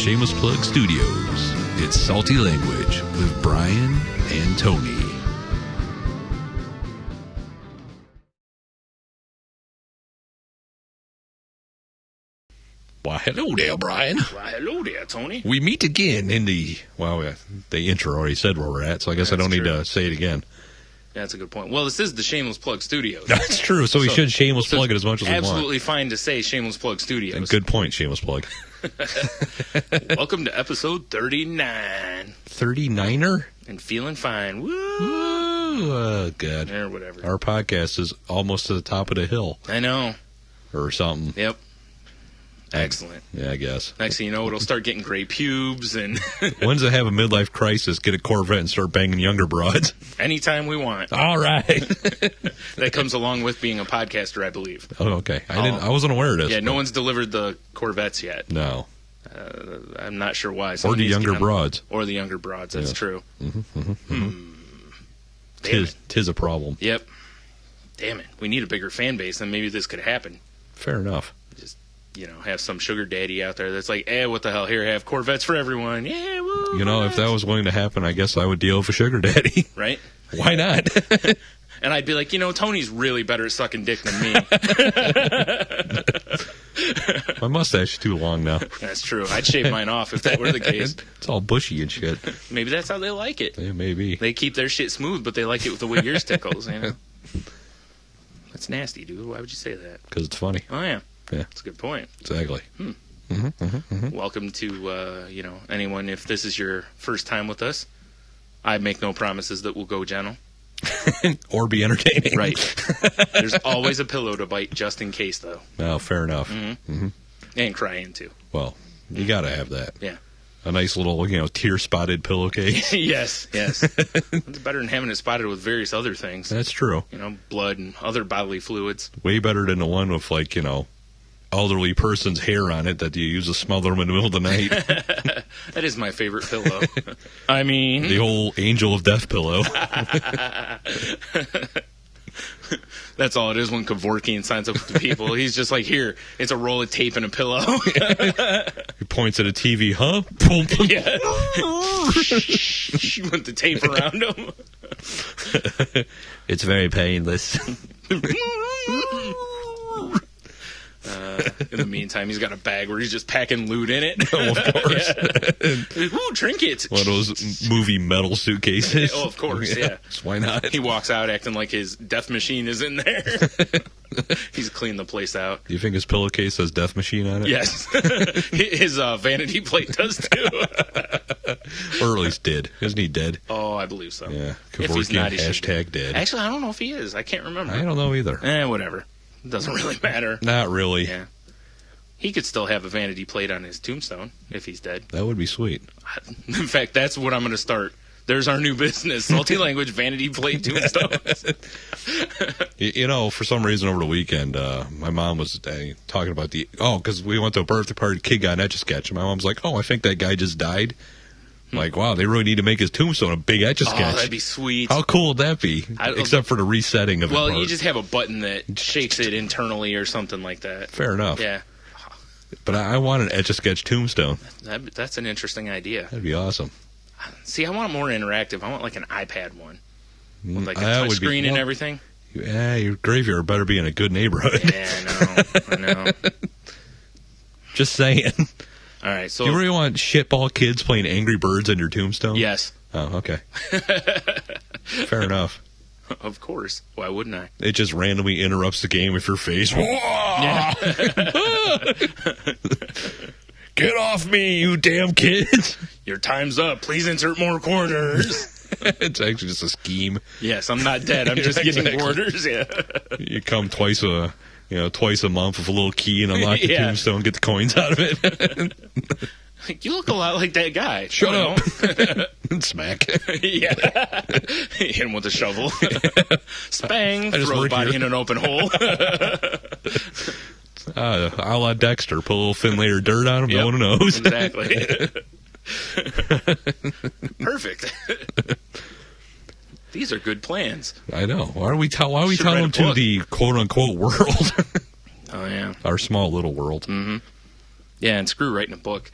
Shameless Plug Studios. It's Salty Language with Brian and Tony. Why, hello there, Brian. Why, hello there, Tony. We meet again in the intro already said where we're at, so I guess I don't need to say it again. Yeah, that's a good point. Well, this is the Shameless Plug Studios. That's true, so we should shameless plug it as much as we want. Absolutely fine to say Shameless Plug Studios. And good point, shameless plug. Welcome to episode 39. 39er? And feeling fine. Woo! Oh, God. Or whatever. Our podcast is almost to the top of the hill. I know. Or something. Yep. Excellent. Yeah, I guess. Next thing you know, it'll start getting gray pubes and... When's it have a midlife crisis, get a Corvette and start banging younger broads? Anytime we want. All right. That comes along with being a podcaster, I believe. Oh, okay. I wasn't aware of this. Yeah, no one's delivered the Corvettes yet. No. I'm not sure why. Or the younger broads. Or the younger broads, that's true. Tis a problem. Yep. Damn it. We need a bigger fan base, and maybe this could happen. Fair enough. Just, have some sugar daddy out there that's like, what the hell, here, have Corvettes for everyone. Yeah, woo. If that was going to happen, I guess I would deal with a sugar daddy. Right? Why not? And I'd be like, Tony's really better at sucking dick than me. My mustache is too long now. That's true. I'd shave mine off if that were the case. It's all bushy and shit. Maybe that's how they like it. Yeah, maybe. They keep their shit smooth, but they like it with the way yours tickles, That's nasty, dude. Why would you say that? Because it's funny. Oh, yeah. Yeah. That's a good point. Exactly. Welcome to, anyone, if this is your first time with us, I make no promises that we'll go gentle. Or be entertaining. Right. There's always a pillow to bite just in case, though. Oh, fair enough. And cry into. Well, you got to have that. Yeah. A nice little, tear-spotted pillowcase. Yes. It's better than having it spotted with various other things. That's true. Blood and other bodily fluids. Way better than the one with, elderly person's hair on it that you use to smother them in the middle of the night. That is my favorite pillow. I mean... The old angel of death pillow. That's all it is when Kevorkian signs up with the people. He's just like, here, it's a roll of tape and a pillow. He points at a TV, huh? Yeah. With the tape around him. It's very painless. In the meantime, he's got a bag where he's just packing loot in it. Oh, of course. Ooh, trinkets. One of those movie metal suitcases. Oh, of course, yeah. Why not? He walks out acting like his death machine is in there. He's cleaned the place out. Do you think his pillowcase has death machine on it? Yes. His vanity plate does, too. Or at least did. Isn't he dead? Oh, I believe so. Yeah. If he's not, he hashtag dead. Actually, I don't know if he is. I can't remember. I don't know either. Whatever. It doesn't really matter. Not really. Yeah. He could still have a vanity plate on his tombstone if he's dead. That would be sweet. In fact, that's what I'm going to start. There's our new business, Salty Language Vanity Plate Tombstones. For some reason over the weekend, my mom was talking about because we went to a birthday party, kid got an Etch-a-Sketch, and my mom's like, I think that guy just died. I'm like, wow, they really need to make his tombstone a big Etch-a-Sketch. Oh, that'd be sweet. How cool would that be? Except for the resetting of it. Well, you just have a button that shakes it internally or something like that. Fair enough. Yeah. But I want an Etch-a-Sketch tombstone. That's an interesting idea. That'd be awesome. See, I want more interactive. I want like an iPad one. With like a touch screen and everything. Yeah, your graveyard better be in a good neighborhood. Yeah, I know. Just saying. All right, so... You really want shitball kids playing Angry Birds on your tombstone? Yes. Oh, okay. Fair enough. Of course. Why wouldn't I? It just randomly interrupts the game with your face. Yeah. Get off me, you damn kids. Your time's up. Please insert more quarters. It's actually just a scheme. Yes, I'm not dead. I'm just getting quarters. Yeah. You come twice a month with a little key and unlock the tombstone, get the coins out of it. You look a lot like that guy. Shut up. Smack. Yeah. Hit him with a shovel. Spang. Throw the body in an open hole. A la Dexter. Put a little thin layer of dirt on him. Yep. No one knows. Exactly. Perfect. These are good plans. I know. Why are we telling them to the quote-unquote world? Oh, yeah. Our small little world. Mm-hmm. Yeah, and screw writing a book.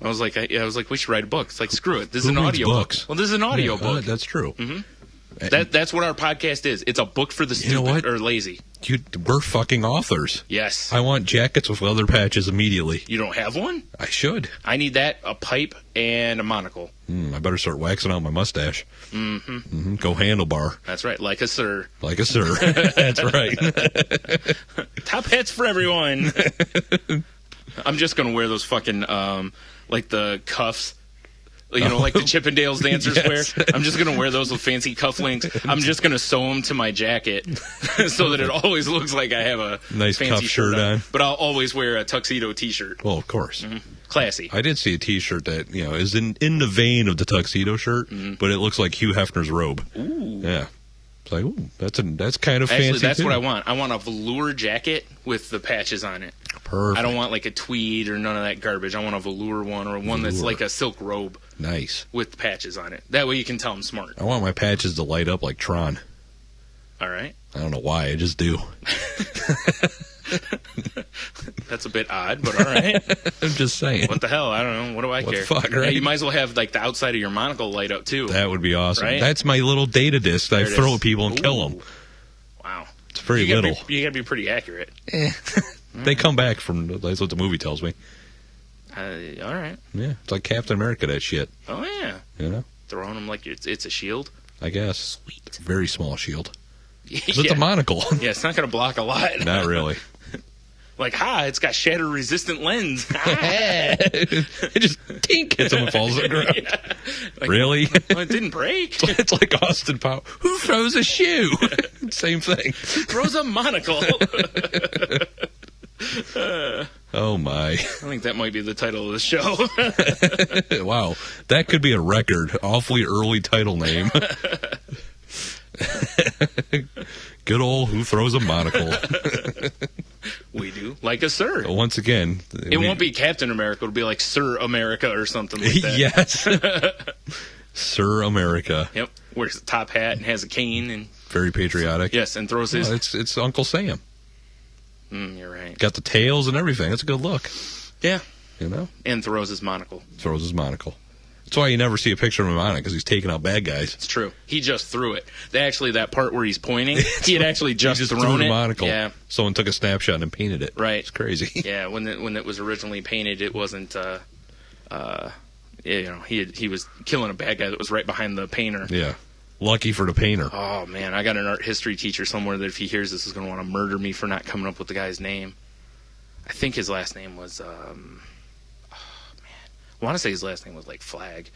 I was like, we should write a book. It's like, screw it. This is Who an reads audio books? book. Well, this is an audio book. That's true. Mm-hmm. That's what our podcast is. It's a book for the stupid or lazy. We're fucking authors. Yes. I want jackets with leather patches immediately. You don't have one? I should. I need that, a pipe, and a monocle. I better start waxing out my mustache. Mm-hmm. Go handlebar. That's right. Like a sir. Like a sir. That's right. Top hats for everyone. I'm just going to wear those fucking, like the cuffs. Like the Chippendales dancers wear. I'm just going to wear those with fancy cufflinks. I'm just going to sew them to my jacket so that it always looks like I have a nice fancy cuff shirt on. But I'll always wear a tuxedo T-shirt. Well, of course. Mm-hmm. Classy. I did see a T-shirt that, is in the vein of the tuxedo shirt, but it looks like Hugh Hefner's robe. Ooh. Yeah. It's like, that's kind of Actually, fancy, that's too. what I want. I want a velour jacket with the patches on it. Perfect. I don't want like a tweed or none of that garbage. I want a velour one or one that's like a silk robe. Nice. With patches on it. That way you can tell I'm smart. I want my patches to light up like Tron. All right. I don't know why. I just do. That's a bit odd, but all right. I'm just saying. What the hell? I don't know. What do I care? The fuck, right? Yeah, you might as well have like the outside of your monocle light up too. That would be awesome. Right? That's my little data disc that I throw at people and kill them. Wow. It's very little. You got to be pretty accurate. They come back from, that's what the movie tells me. All right. Yeah, it's like Captain America, that shit. Oh, yeah. Throwing them like it's a shield. I guess. Sweet. It's a very small shield. It's a monocle. Yeah, it's not going to block a lot. Not really. Like, it's got shatter-resistant lens. It just tink hits him and falls on the ground. Yeah. Like, really? Well, it didn't break. It's like Austin Powers. Who throws a shoe? Same thing. Who throws a monocle? Oh, my. I think that might be the title of the show. Wow. That could be a record. Awfully early title name. Good old Who Throws a Monocle. We do. Like a sir. Once again. It won't be Captain America. It'll be like Sir America or something like that. Yes. Sir America. Yep. Wears a top hat and has a cane. And very patriotic. Yes, and throws his... It's Uncle Sam. You're right. Got the tails and everything. That's a good look. Yeah. And throws his monocle. That's why you never see a picture of him on it, because he's taking out bad guys. It's true. He just threw it. Actually, that part where he's pointing, he had actually just thrown threw the it. Monocle. Yeah. Someone took a snapshot and painted it. Right. It's crazy. Yeah, when it was originally painted, it wasn't... he was killing a bad guy that was right behind the painter. Yeah. Lucky for the painter. Oh, man. I got an art history teacher somewhere that if he hears this is going to want to murder me for not coming up with the guy's name. I think his last name was... I want to say his last name was like Flag.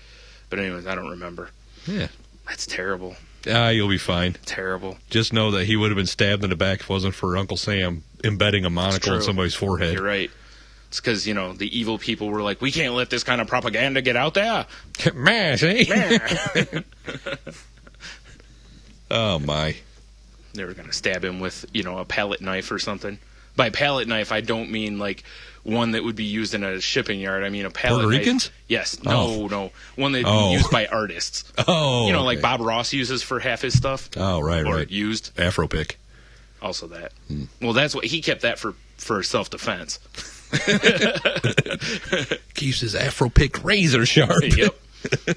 But anyways, I don't remember. Yeah. That's terrible. You'll be fine. Terrible. Just know that he would have been stabbed in the back if it wasn't for Uncle Sam embedding a monocle in somebody's forehead. You're right. It's because, the evil people were like, we can't let this kind of propaganda get out there. Mash, eh? Oh, my. They were going to stab him with, a palette knife or something. By palette knife, I don't mean like one that would be used in a shipping yard. I mean a palette Puerto knife. Ricans? Yes. No. One that would be used by artists. Oh. Like Bob Ross uses for half his stuff. Oh, right. Used. Afro pick. Also that. Well, that's what he kept that for self-defense. Keeps his Afro pick razor sharp. Yep.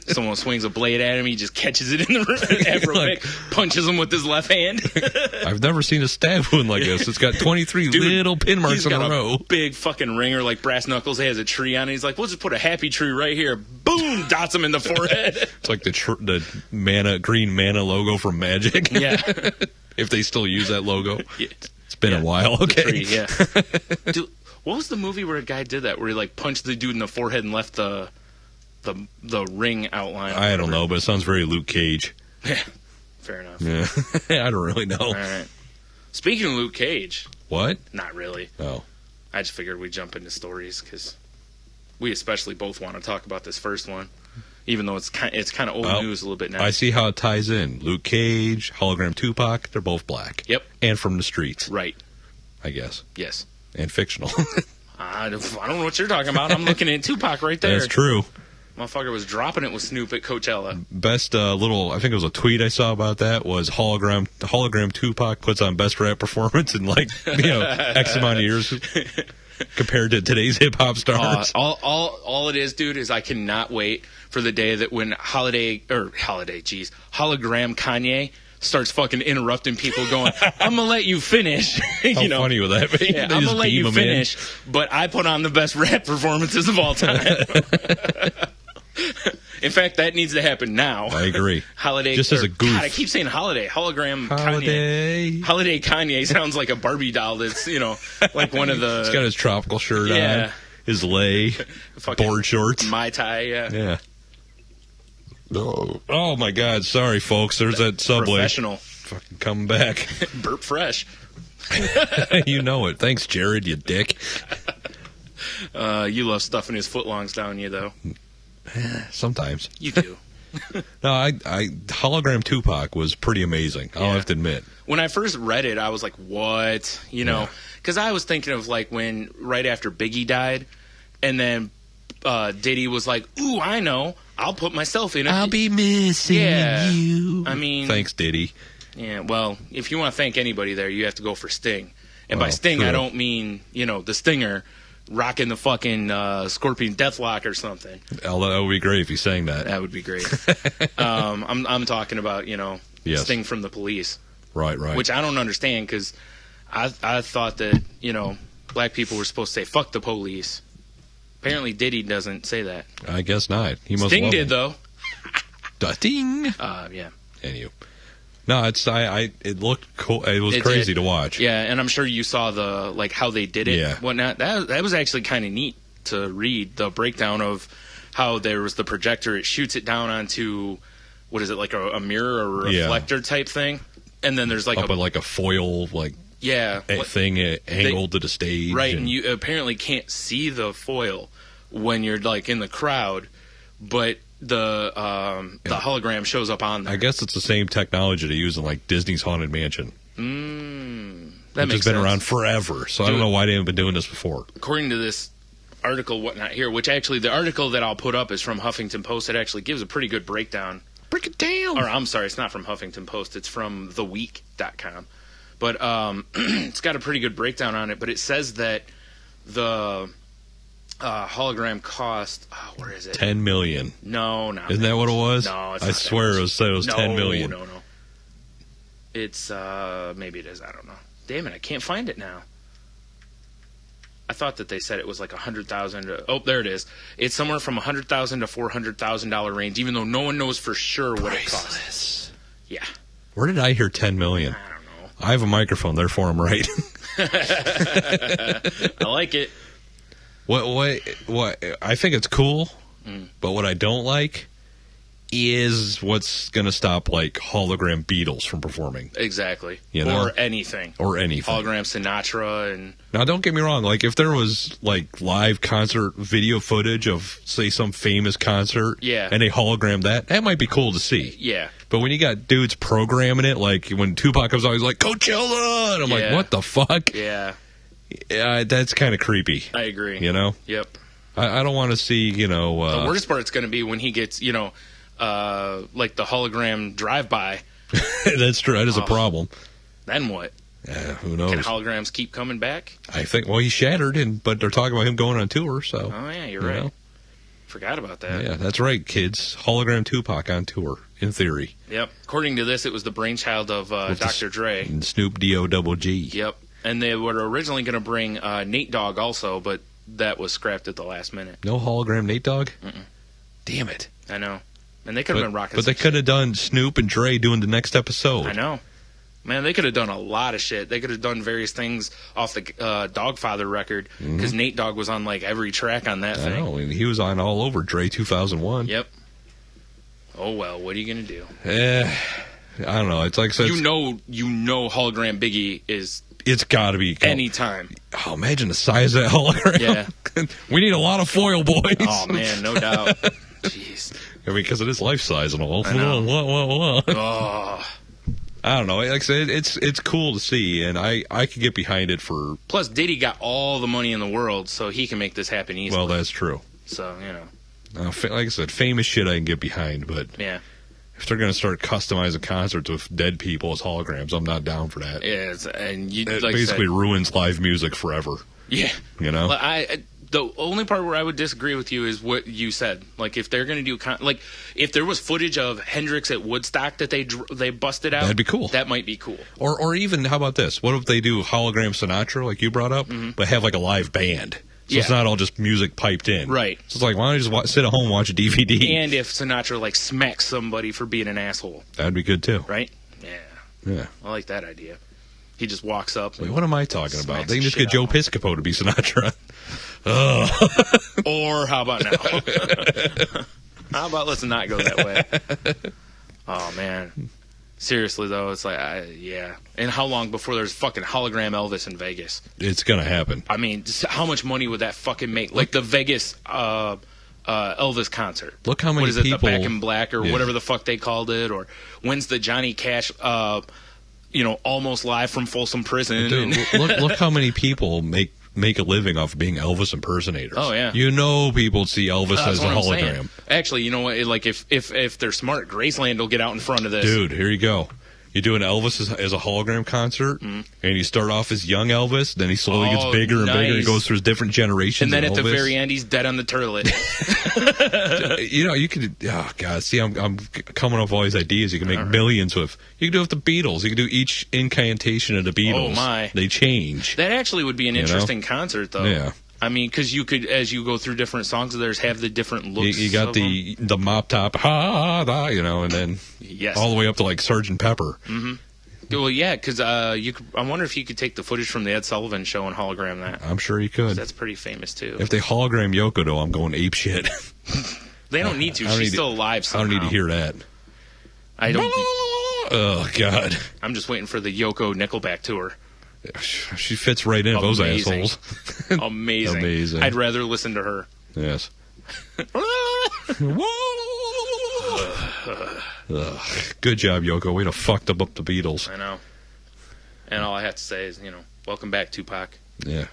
Someone swings a blade at him, he just catches it in the Afro pick, punches him with his left hand. I've never seen a stab wound like this. It's got 23 little pin marks in a row. Big fucking ringer like Brass Knuckles. He has a tree on it. He's like, we'll just put a happy tree right here. Boom! Dots him in the forehead. It's like the green mana logo from Magic. Yeah. If they still use that logo. Yeah. It's been a while. Okay. Tree, yeah. Dude, what was the movie where a guy did that? Where he like punched the dude in the forehead and left the ring outline. I don't know, but it sounds very Luke Cage. Yeah, fair enough. Yeah, I don't really know. All right. Speaking of Luke Cage. What? Not really. Oh. I just figured we'd jump into stories because we especially both want to talk about this first one, even though it's kind of old news a little bit now. I see how it ties in. Luke Cage, Hologram Tupac, they're both black. Yep. And from the streets. Right. I guess. Yes. And fictional. I don't know what you're talking about. I'm looking at Tupac right there. That's true. Motherfucker was dropping it with Snoop at Coachella. Best I think it was a tweet I saw about that, was hologram Tupac puts on best rap performance in X amount of years. compared to today's hip hop stars. All it is, dude, is I cannot wait for the day that when hologram Kanye starts fucking interrupting people, going, "I'm gonna let you finish." How funny would that be? Yeah, I'm gonna let you finish, but I put on the best rap performances of all time. In fact, that needs to happen now. I agree. Holiday, just as a goof. God, I keep saying holiday. Hologram Kanye. Holiday Kanye sounds like a Barbie doll that's, like one of the... He's got his tropical shirt on, his lei, board shorts. Mai Tai, Yeah. Oh, my God. Sorry, folks. There's that Subway. Professional. Fucking coming back. Burp fresh. You know it. Thanks, Jared, you dick. You love stuffing his footlongs down you, though. Sometimes. You do. No, I Hologram Tupac was pretty amazing. I'll have to admit. When I first read it, I was like, what? Because I was thinking of like when right after Biggie died, and then Diddy was like, ooh, I know. I'll put myself in it. I'll be missing you. I mean... Thanks, Diddy. Yeah, well, if you want to thank anybody there, you have to go for Sting. And by Sting, true. I don't mean, the Stinger rocking the fucking Scorpion Deathlock or something. That would be great if you sang that. That would be great. I'm talking about, Sting from the Police. Right. Which I don't understand, because I thought that, black people were supposed to say, fuck the police. Apparently Diddy doesn't say that. I guess not. He must Sting did, though. Ding. Yeah. Anyway. No, it looked cool. It was crazy to watch. Yeah, and I'm sure you saw how they did it. Yeah. Whatnot. That was actually kind of neat to read, the breakdown of how there was the projector. It shoots it down onto, what is it, like a mirror or a reflector type thing? And then there's like a foil, thing angled to the stage. Right, and you apparently can't see the foil when you're like in the crowd, but the hologram shows up on there. I guess it's the same technology they use in like Disney's Haunted Mansion. That makes has been around forever, so I don't know why they haven't been doing this before. According to this article, whatnot here, which actually the article that I'll put up is from Huffington Post. It actually gives a pretty good breakdown. Break it down. Or I'm sorry, it's not from Huffington Post. It's from theweek.com. But it's got a pretty good breakdown on it. But it says that the hologram cost, where is it? $10 million. No, not Isn't that what it was? No, it's I not swear it was $10 million. No. It's, maybe it is. I don't know. Damn it, I can't find it now. I thought that they said it was like $100,000. Oh, there it is. It's somewhere from $100,000 to $400,000 range, even though no one knows for sure what it costs. Yeah. Where did I hear $10 million? I don't know. I have a microphone, therefore I'm right. I like it. What? I think it's cool, but what I don't like is what's going to stop like hologram Beatles from performing. Exactly. Or anything. Hologram Sinatra and... Now, don't get me wrong. Like, if there was like live concert video footage of, say, some famous concert, and they hologram that might be cool to see. Yeah. But when you got dudes programming it, like when Tupac comes out, he's like Coachella, and I'm like, what the fuck? Yeah. Yeah, that's kind of creepy. I agree. Yep. I don't want to see, the worst part's going to be when he gets, like the hologram drive-by. That's true. That is a problem. Then what? Who knows? Can holograms keep coming back? I think, he shattered, but they're talking about him going on tour, so. Oh, yeah, you're right. Forgot about that. Yeah, that's right, kids. Hologram Tupac on tour, in theory. Yep. According to this, it was the brainchild of Dr. Dre. And Snoop D-O-double-G. Yep. And they were originally going to bring Nate Dogg also, but that was scrapped at the last minute. No hologram Nate Dogg? Damn it. I know. And they could have been rocking. But they could have done Snoop and Dre doing the next episode. I know. Man, they could have done a lot of shit. They could have done various things off the Dogfather record, because Nate Dogg was on like every track on that thing. I know. He was on all over Dre 2001. Yep. Oh, well, what are you going to do? I don't know. It's like... So you know hologram Biggie is... It's got to be... Anytime. Oh, imagine the size of that hologram. Yeah. We need a lot of foil, boys. Oh, man, no doubt. Jeez. I mean, because it is life size and all. I know. Oh. I don't know. Like I said, it's cool to see, and I could get behind it for... Plus, Diddy got all the money in the world, so he can make this happen easily. Well, that's true. So, like I said, famous shit I can get behind, but... Yeah. If they're going to start customizing concerts with dead people as holograms, I'm not down for that. Yeah, and It like basically said, ruins live music forever. Yeah. You know? The only part where I would disagree with you is what you said. Like, if they're going to do... like, if there was footage of Hendrix at Woodstock that they busted out... That'd be cool. That might be cool. Or even, how about this? What if they do hologram Sinatra, like you brought up, but have, like, a live band? So it's not all just music piped in. Right. So it's like, why don't you just sit at home and watch a DVD? And if Sinatra, like, smacks somebody for being an asshole. That'd be good, too. Right? Yeah. Yeah. I like that idea. He just walks up. Wait, what am I talking about? They can just the get Joe shit Piscopo to be Sinatra. Or how about now? How about let's not go that way? Oh, man. Seriously, though, it's like, yeah. And how long before there's fucking hologram Elvis in Vegas? It's going to happen. I mean, how much money would that fucking make? Like the Vegas Elvis concert. Look how many what is it, people... the Back in Black or whatever the fuck they called it? Or when's the Johnny Cash, almost live from Folsom Prison? Dude, look how many people make a living off of being Elvis impersonators. Oh, yeah. People see Elvis as a hologram. Actually, you know what? Like, if they're smart, Graceland will get out in front of this. Dude, here you go. You do an Elvis as a hologram concert, and you start off as young Elvis, then he slowly gets bigger and bigger, and goes through different generations. And then of at the Elvis. very end, he's dead on the toilet. You could. Oh God! See, I'm coming up with all these ideas. You can make millions with. You can do it with the Beatles. You can do each incantation of the Beatles. Oh my! They change. That actually would be an interesting concert, though. Yeah. I mean, because you could, as you go through different songs, have the different looks. You got the mop top, and then all the way up to like Sgt. Pepper. Mm-hmm. Well, yeah, because I wonder if you could take the footage from the Ed Sullivan Show and hologram that. I'm sure you could. That's pretty famous too. If they hologram Yoko, though, I'm going ape shit. They don't need to. She's still alive somehow. I don't need to hear that. I don't. Oh God! I'm just waiting for the Yoko Nickelback tour. She fits right in those assholes. Amazing. I'd rather listen to her. Yes. Good job, Yoko. Way to fuck up the Beatles. I know. And all I have to say is, welcome back, Tupac. Yeah.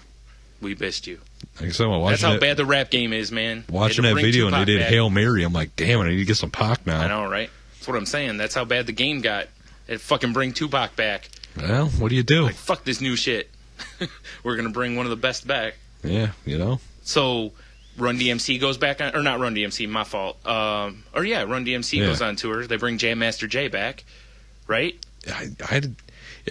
We missed you. Like I said, that's how bad the rap game is, man. Watching that video Tupac and they did back. Hail Mary, I'm like, damn it, I need to get some Pac now. I know, right? That's what I'm saying. That's how bad the game got. It fucking bring Tupac back. Well, what do you do? Like, fuck this new shit. We're going to bring one of the best back. Yeah, So, Run DMC goes back on, or not Run DMC, my fault. Run DMC goes on tour. They bring Jam Master Jay back, right?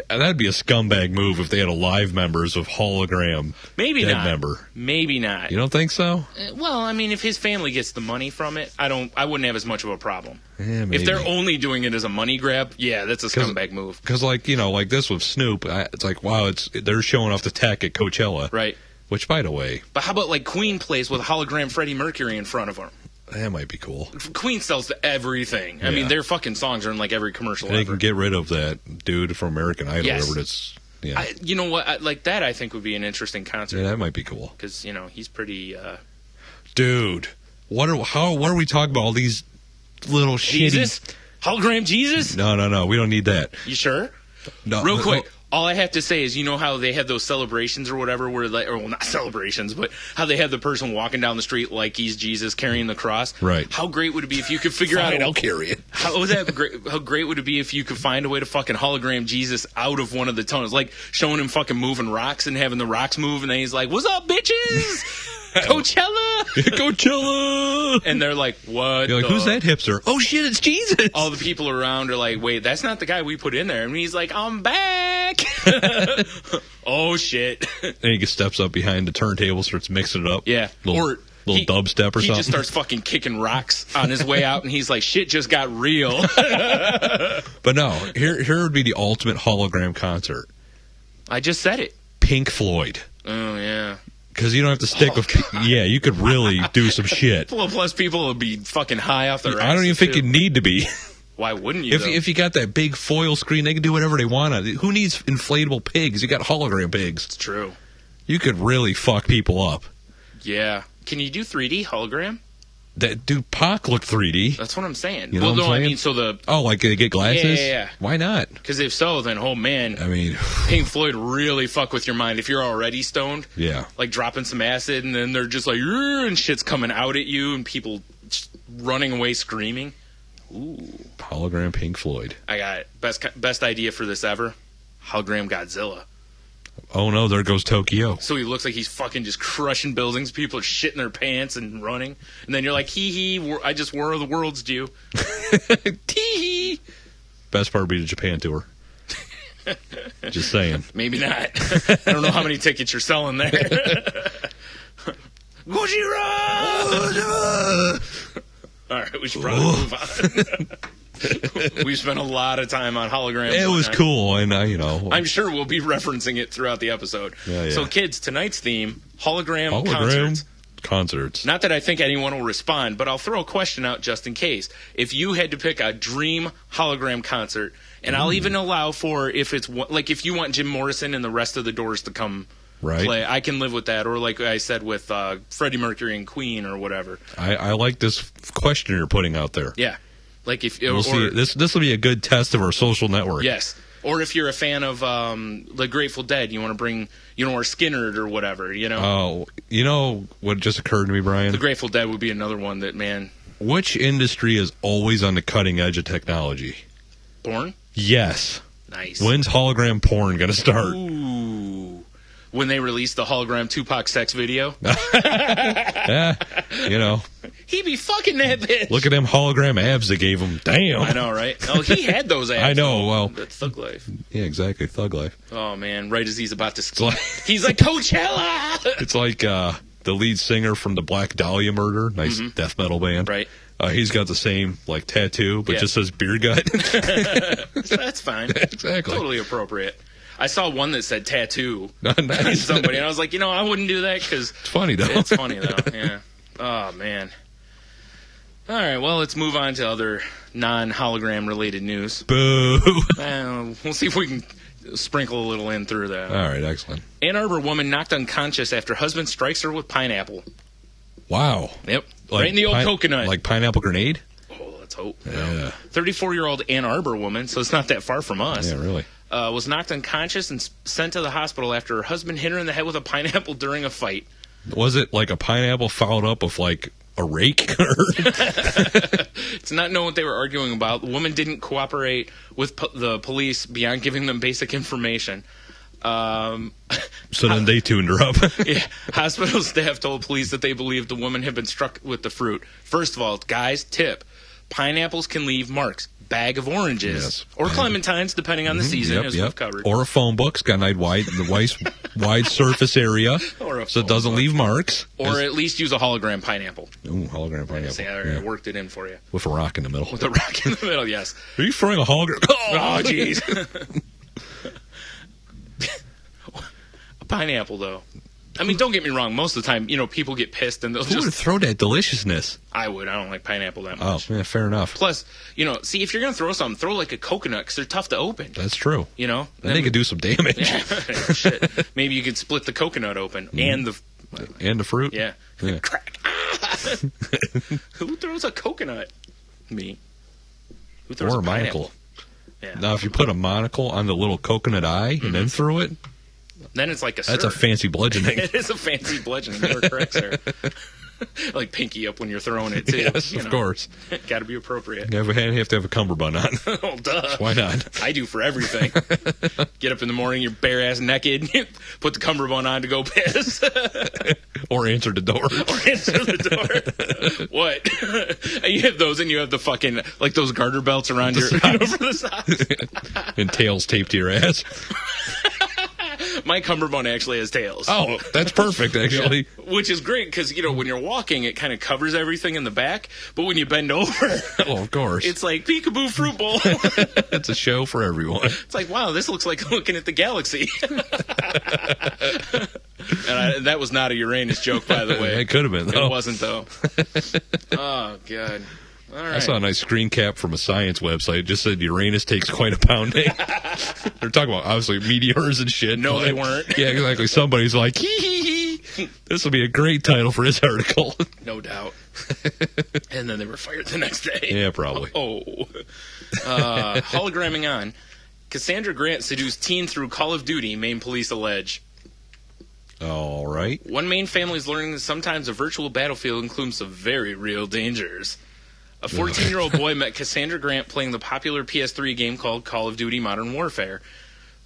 That'd be a scumbag move if they had a live members of hologram. Maybe dead not. Member. Maybe not. You don't think so? Well, I mean, if his family gets the money from it, I wouldn't have as much of a problem. Yeah, maybe. If they're only doing it as a money grab, yeah, that's a scumbag move. Because, like this with Snoop, it's like, wow, they're showing off the tech at Coachella. Right. Which, by the way... But how about, like, Queen plays with a hologram Freddie Mercury in front of her? That might be cool. Queen sells everything. Yeah. I mean, their fucking songs are in, like, every commercial and ever. They can get rid of that dude from American Idol, whatever it is. Yeah. You know what? That I think would be an interesting concert. Yeah, that might be cool. Because, he's pretty... Dude, what are we talking about? All these little Jesus? Hologram Jesus? No. We don't need that. You sure? No. Real quick. All I have to say is, how they have those celebrations or whatever, where not celebrations, but how they have the person walking down the street like he's Jesus carrying the cross. Right. How great would it be if you could figure out? I'll carry it. How great would it be if you could find a way to fucking hologram Jesus out of one of the tunnels, like showing him fucking moving rocks and having the rocks move, and then he's like, "What's up, bitches? Coachella!" And they're like, "What?" You're like, who's that hipster? Oh shit, it's Jesus. All the people around are like, "Wait, that's not the guy we put in there." And he's like, "I'm back." Oh shit. And he steps up behind the turntable, starts mixing it up. Yeah. Little dubstep or something. He just starts fucking kicking rocks on his way out, and he's like, shit just got real. But no, here would be the ultimate hologram concert. I just said it. Pink Floyd. Oh, yeah. Because you don't have to stick with... Yeah, you could really do some shit. Well, plus people would be fucking high off their asses. I don't even think you need to be. Why wouldn't you, If you got that big foil screen, they can do whatever they want. Who needs inflatable pigs? You got hologram pigs. It's true. You could really fuck people up. Yeah. Can you do 3D hologram? That dude, Pac looked 3D. That's what I'm saying. You know what I'm saying? I mean, so the... Oh, like they get glasses? Yeah. Why not? Because if so, then, oh, man. I mean... Pink Floyd really fuck with your mind if you're already stoned. Yeah. Like dropping some acid, and then they're just like, and shit's coming out at you, and people just running away screaming. Ooh. Hologram Pink Floyd. I got it. Best idea for this ever. Hologram Godzilla. Oh no, there goes Tokyo. So he looks like he's fucking just crushing buildings. People are shitting their pants and running. And then you're like, hee, I just wore the world's due. Tee. Best part would be the Japan tour. Just saying. Maybe not. I don't know how many tickets you're selling there. Gojira! All right, we should probably move on. We spent a lot of time on holograms. It was cool, and I'm sure we'll be referencing it throughout the episode. Yeah. So, kids, tonight's theme: hologram concerts. Not that I think anyone will respond, but I'll throw a question out just in case. If you had to pick a dream hologram concert, and I'll even allow for if it's like if you want Jim Morrison and the rest of the Doors to come. Right. Play. I can live with that, or like I said with Freddie Mercury and Queen, or whatever. I like this question you're putting out there. Yeah, like if we'll see. This will be a good test of our social network. Yes, or if you're a fan of the Grateful Dead, you want to bring or Skinner or whatever. Oh, what just occurred to me, Brian? The Grateful Dead would be another one that Which industry is always on the cutting edge of technology? Porn. Yes. Nice. When's hologram porn going to start? Ooh. When they released the hologram Tupac sex video. Yeah, He be fucking that bitch. Look at them hologram abs they gave him. Damn. I know, right? Oh, he had those abs. I know, well. That's thug life. Yeah, exactly. Thug life. Oh, man. Right as he's about to he's like, Coachella! It's like the lead singer from the Black Dahlia murder. Nice death metal band. Right. He's got the same, tattoo, but just says beer gut. So that's fine. Exactly. Totally appropriate. I saw one that said tattoo. Nice. Somebody, and I was like, I wouldn't do that because it's funny though. It's funny though. Yeah. Oh man. All right. Well, let's move on to other non-hologram related news. Boo. We'll see if we can sprinkle a little in through that. All right. Excellent. Ann Arbor woman knocked unconscious after husband strikes her with pineapple. Wow. Yep. Right in the old coconut. Like pineapple grenade. Oh, let's hope. Yeah. 34-year-old Ann Arbor woman, so it's not that far from us. Yeah, really. Was knocked unconscious and sent to the hospital after her husband hit her in the head with a pineapple during a fight. Was it like a pineapple followed up with like a rake? It's not known what they were arguing about. The woman didn't cooperate with the police beyond giving them basic information. So then they tuned her up. Yeah, hospital staff told police that they believed the woman had been struck with the fruit. First of all, guys, tip: pineapples can leave marks. Bag of oranges or clementines, depending on the season, as we've covered. Or a phone book. It's got a nice wide surface area, so it doesn't leave marks. Or at least use a hologram pineapple. Ooh, hologram pineapple. See, I worked it in for you. With a rock in the middle. With a rock in the middle, yes. Are you throwing a hologram? Oh, jeez. A pineapple, though. I mean, don't get me wrong. Most of the time, people get pissed and they'll Who would throw that deliciousness? I would. I don't like pineapple that much. Oh, yeah, fair enough. Plus, see, if you're going to throw something, throw like a coconut because they're tough to open. That's true. And they could do some damage. Yeah, shit. Maybe you could split the coconut open and the fruit. Yeah. Crack. Who throws a coconut? Me. Who throws a monocle? Yeah. Now, if you put a monocle on the little coconut eye and then throw it, then it's like that's a fancy bludgeoning. It is a fancy bludgeoning. You're correct, sir. Like pinky up when you're throwing it, too. Yes, of course. Got to be appropriate. You have to have a cummerbund on. Oh, duh. Why not? I do for everything. Get up in the morning, you're bare-ass naked, put the cummerbund on to go piss. Or answer the door. What? You have those, and you have the fucking, like those garter belts around your, for the socks. And tails taped to your ass. My cummerbund actually has tails. Oh, that's perfect, actually. Yeah. Which is great because, when you're walking, it kind of covers everything in the back. But when you bend over, of course, it's like peekaboo fruit bowl. It's a show for everyone. It's like, wow, this looks like looking at the galaxy. And that was not a Uranus joke, by the way. It could have been, though. It wasn't, though. Oh, God. All right. I saw a nice screen cap from a science website. It just said Uranus takes quite a pounding. They're talking about, obviously, meteors and shit. No, they weren't. Yeah, exactly. Somebody's like, this will be a great title for this article. No doubt. And then they were fired the next day. Yeah, probably. Hologramming on. Cassandra Grant seduced teen through Call of Duty, Maine police allege. All right. One Maine family is learning that sometimes a virtual battlefield includes some very real dangers. A 14-year-old boy met Cassandra Grant playing the popular PS3 game called Call of Duty Modern Warfare,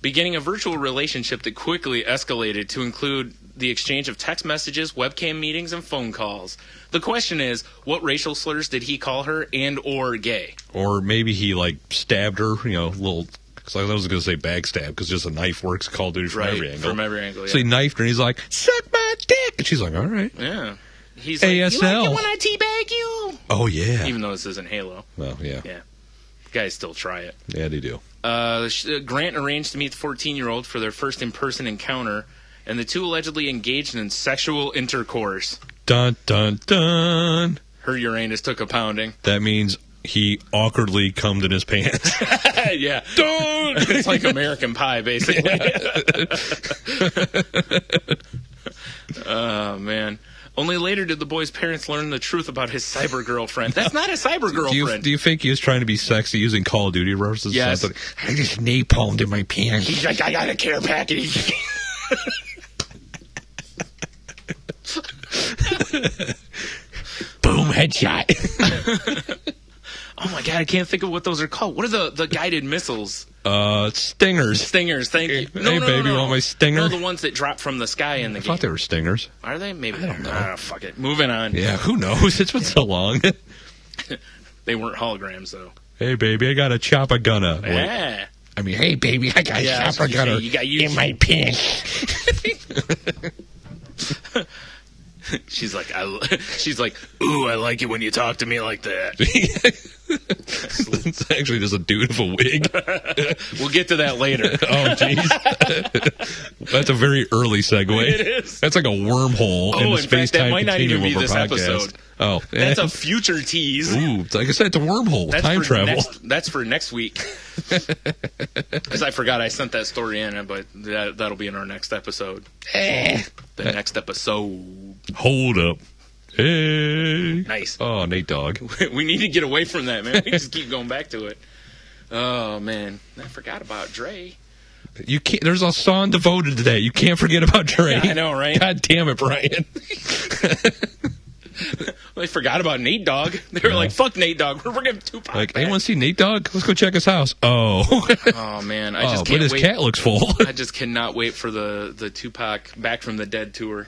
beginning a virtual relationship that quickly escalated to include the exchange of text messages, webcam meetings, and phone calls. The question is, what racial slurs did he call her and or gay? Or maybe he, like, stabbed her, little... Because I was going to say backstab, because just a knife works Call of Duty from every angle. From every angle, yeah. So he knifed her, and he's like, suck my dick! And she's like, all right. Yeah. He's ASL. like, you like it when I teabag you? Oh, yeah. Even though this isn't Halo. Well, yeah. Yeah. Guys still try it. Yeah, they do. Grant arranged to meet the 14-year-old for their first in-person encounter, and the two allegedly engaged in sexual intercourse. Dun, dun, dun. Her Uranus took a pounding. That means he awkwardly cummed in his pants. Yeah. Dun! It's like American Pie, basically. Oh, man. Only later did the boy's parents learn the truth about his cyber girlfriend. That's not a cyber girlfriend. Do you think he was trying to be sexy using Call of Duty references? Yes. I just napalmed in my pants. He's like, I got a care package. Boom, headshot. Oh my god, I can't think of what those are called. What are the guided missiles? Stingers. Stingers, thank you. Hey, baby, you want my stinger? No, the ones that drop from the sky in the game. I thought they were stingers. Are they? Maybe. I don't know. Fuck it. Moving on. Yeah, who knows? It's been so long. They weren't holograms, though. Hey, baby, I got a chopper gunner. Yeah. I mean, hey, baby, I got a chopper gunner in my pants. She's like, ooh, I like it when you talk to me like that. It's actually just a dude with a wig. We'll get to that later. Oh, jeez. That's a very early segue. It is. That's like a wormhole in the space-time that might not even continuum be of this our podcast. episode. Oh, that's a future tease. Ooh, like I said, it's a wormhole. Time travel. That's for next week. Because I forgot I sent that story in, but that'll be in our next episode. The next episode. Hold up. Hey. Nice. Oh, Nate Dogg. We need to get away from that, man. We just keep going back to it. Oh, man. I forgot about Dre. You can't. There's a song devoted to that. You can't forget about Dre. I know, right? God damn it, Brian. They forgot about Nate Dogg. They were like, fuck Nate Dogg. We're going to Tupac. Like, back. anyone see Nate Dogg? Let's go check his house. Oh. Oh, man. I just can't but his wait. cat looks full. I just cannot wait for the Tupac Back from the Dead tour.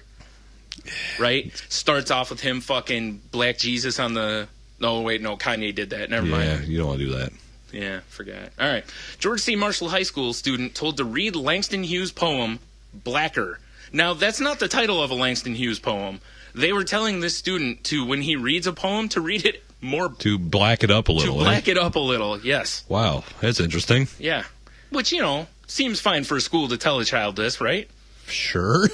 Right? Starts off with him fucking Black Jesus on the... No, wait, no. Kanye did that. Never mind. Yeah, you don't want to do that. Yeah, forgot. All right. George C. Marshall High School student told to read Langston Hughes' poem, Blacker. Now, that's not the title of a Langston Hughes poem. They were telling this student to, when he reads a poem, to read it more... To black it up a little. To black it up a little, yes. Wow, that's interesting. Yeah. Which, seems fine for a school to tell a child this, right? Sure.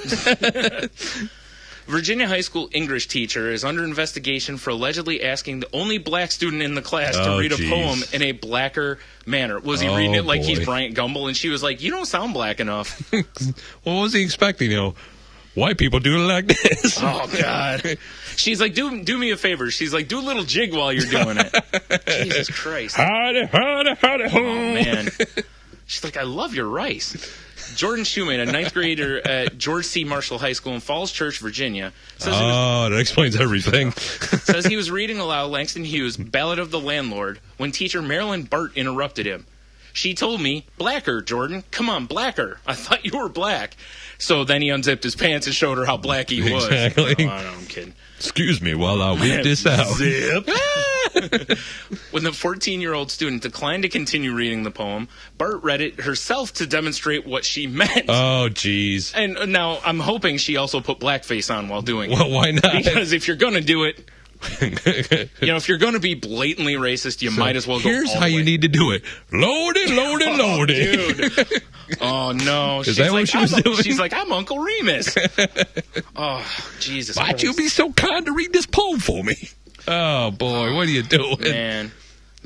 Virginia high school English teacher is under investigation for allegedly asking the only black student in the class to read a poem in a blacker manner. Was he reading it like he's Bryant Gumbel? And she was like, you don't sound black enough. What was he expecting? White people do it like this. Oh, God. She's like, do me a favor. She's like, do a little jig while you're doing it. Jesus Christ. Howdy, howdy, howdy, ho. Oh, man. She's like, I love your rice. Jordan Shoemate, a ninth grader at George C. Marshall High School in Falls Church, Virginia. That explains everything. Says he was reading aloud Langston Hughes' Ballad of the Landlord when teacher Marilyn Bart interrupted him. She told me, blacker, Jordan. Come on, blacker. I thought you were black. So then he unzipped his pants and showed her how black he was. Exactly. Oh, no, I'm kidding. Excuse me while I whip this out. Zip. When the 14-year-old student declined to continue reading the poem, Bart read it herself to demonstrate what she meant. Oh, jeez. And now I'm hoping she also put blackface on while doing it. Well, why not? Because if you're going to do it, if you're going to be blatantly racist, you might as well go Here's all how the you way. need to do it. Load it, load it, load it. Dude. Oh, no. Is that what she was doing? She's like, I'm Uncle Remus. Oh, Jesus Why'd Christ. you be so kind to read this poem for me? Oh, boy, what are you doing? Man.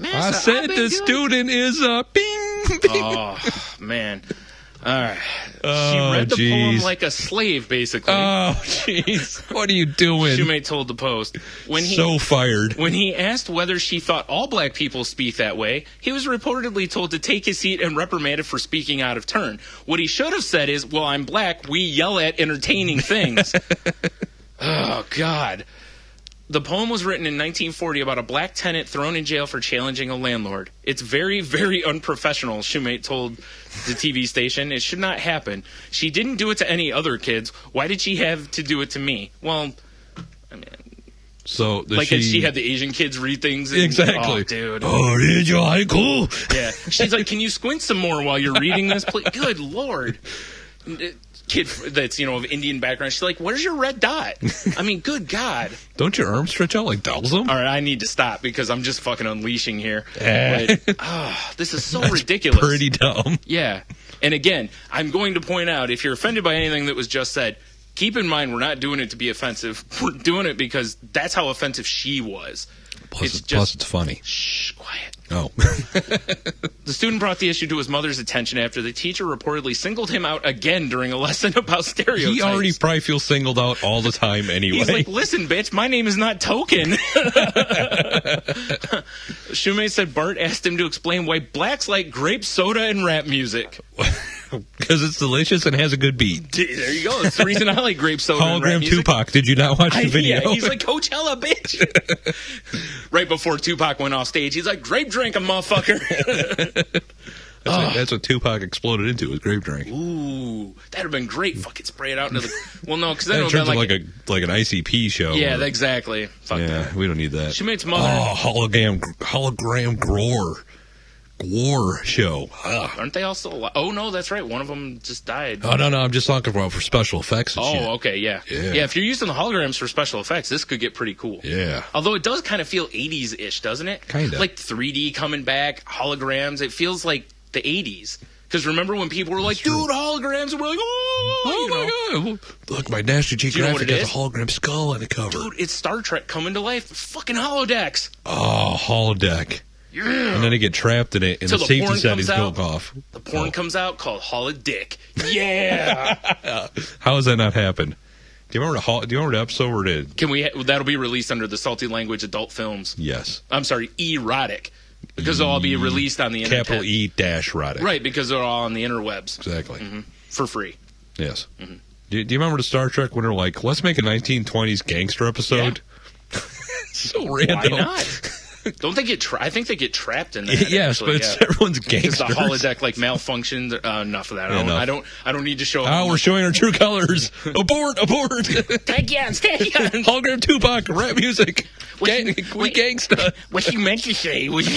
I said the student is a bing, bing. Oh, man. All right. Oh, She read the poem jeez. like a slave, basically. Oh, jeez. What are you doing? Shoemate told the Post. So fired. When he asked whether she thought all black people speak that way, he was reportedly told to take his seat and reprimanded for speaking out of turn. What he should have said is, well, I'm black. We yell at entertaining things. Oh, God. The poem was written in 1940 about a black tenant thrown in jail for challenging a landlord. It's very, very unprofessional, Shoemate told the TV station. It should not happen. She didn't do it to any other kids. Why did she have to do it to me? Well, I mean... So like she had the Asian kids read things. And, exactly. Oh, dude. Oh, read your haiku. Yeah. She's like, can you squint some more while you're reading this? Please? Good Lord. Kid that's, of Indian background. She's like, where's your red dot? I mean, good God. Don't your arms stretch out like Dhalsim? All right, I need to stop because I'm just fucking unleashing here. But, this is so ridiculous. Pretty dumb. Yeah. And again, I'm going to point out, if you're offended by anything that was just said, keep in mind, we're not doing it to be offensive. We're doing it because that's how offensive she was. Plus, it's funny. Shh, quiet. Oh. The student brought the issue to his mother's attention after the teacher reportedly singled him out again during a lesson about stereotypes. He already probably feels singled out all the time anyway. He's like, listen, bitch, my name is not Token. Shoemate said Bart asked him to explain why blacks like grape soda and rap music. Because it's delicious and has a good beat. There you go. That's the reason I like grape soda and rap Hologram music. Tupac. Did you not watch the video? Yeah, he's like, Coachella, bitch. Right before Tupac went off stage, he's like, grape drink, a motherfucker. That's what Tupac exploded into, was grape drink. Ooh, that'd have been great. Fucking spray it out into the... Well, no, because that would turns have into been like an ICP show. Yeah, exactly. Fuck that. We don't need that. Shoemate's mother... Oh, hologram Gore show. Ugh. Aren't they all still alive? Oh, no, that's right. One of them just died. Oh, no, I'm just talking for special effects and shit. Oh, okay, yeah. Yeah, if you're using the holograms for special effects, this could get pretty cool. Yeah. Although it does kind of feel 80s-ish, doesn't it? Kind of. Like 3D coming back, holograms. It feels like the 80s. Because remember when people were like, dude, holograms, and we're like, oh my God. Look, my National Geographic has a hologram skull on the cover. Dude, it's Star Trek coming to life. Fucking holodecks. Oh, holodeck. Yeah. And then they get trapped in it, and the safety settings go off. The porn comes out called Holodick. Yeah. How has that not happened? Do you remember the episode where it did? That'll be released under the salty language adult films. Yes. I'm sorry, erotic. Because they'll all be released on the internet. Capital E-Rodic. Right, because they're all on the interwebs. Exactly. Mm-hmm. For free. Yes. Mm-hmm. Do you remember the Star Trek when they're like, let's make a 1920s gangster episode? Yeah. So random. Why not? Don't they get I think they get trapped in that. Yes, but everyone's gangsters. Because the holodeck malfunctioned. Enough of that. I don't need to show. Oh, we're showing our true colors. Abort! Take on. Hologram Tupac, rap music. We gangsta. What you meant to say was.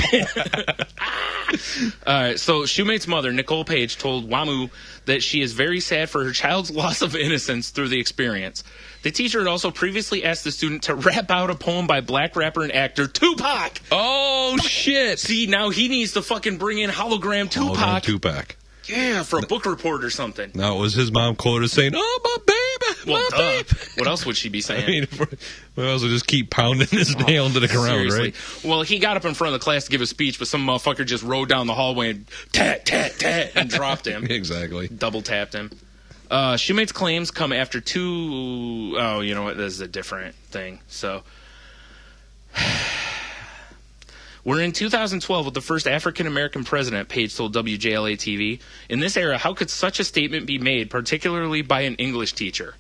All right. So Shoemate's mother, Nicole Page, told WAMU that she is very sad for her child's loss of innocence through the experience. The teacher had also previously asked the student to rap out a poem by black rapper and actor Tupac. Oh, shit. See, now he needs to fucking bring in hologram Tupac. Hologram Tupac. Yeah, for a book report or something. No, it was his mom quoted saying, "Oh, my baby, well, my baby." What else would she be saying? I mean, we also just keep pounding his nail into the ground, seriously. Right? Well, he got up in front of the class to give a speech, but some motherfucker just rode down the hallway and tat, and dropped him. Exactly. Double tapped him. Shoemate's claims come after two... Oh, you know what? This is a different thing. So... We're in 2012 with the first African-American president, Page told WJLA-TV. In this era, how could such a statement be made, particularly by an English teacher?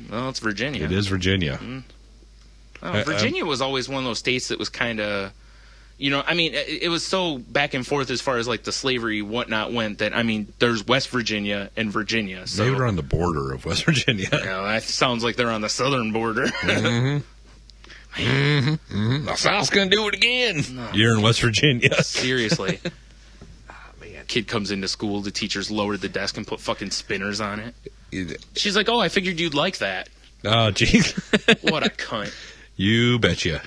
Well, it's Virginia. It is Virginia. Mm-hmm. Virginia was always one of those states that was kind of... it was so back and forth as far as, like, the slavery whatnot went that, there's West Virginia and Virginia. So. Maybe they're on the border of West Virginia. That sounds like they're on the southern border. Mm-hmm. The South's gonna do it again. No. You're in West Virginia. Seriously. Man. Kid comes into school, the teachers lowered the desk and put fucking spinners on it. She's like, "Oh, I figured you'd like that." Oh, jeez. What a cunt. You betcha.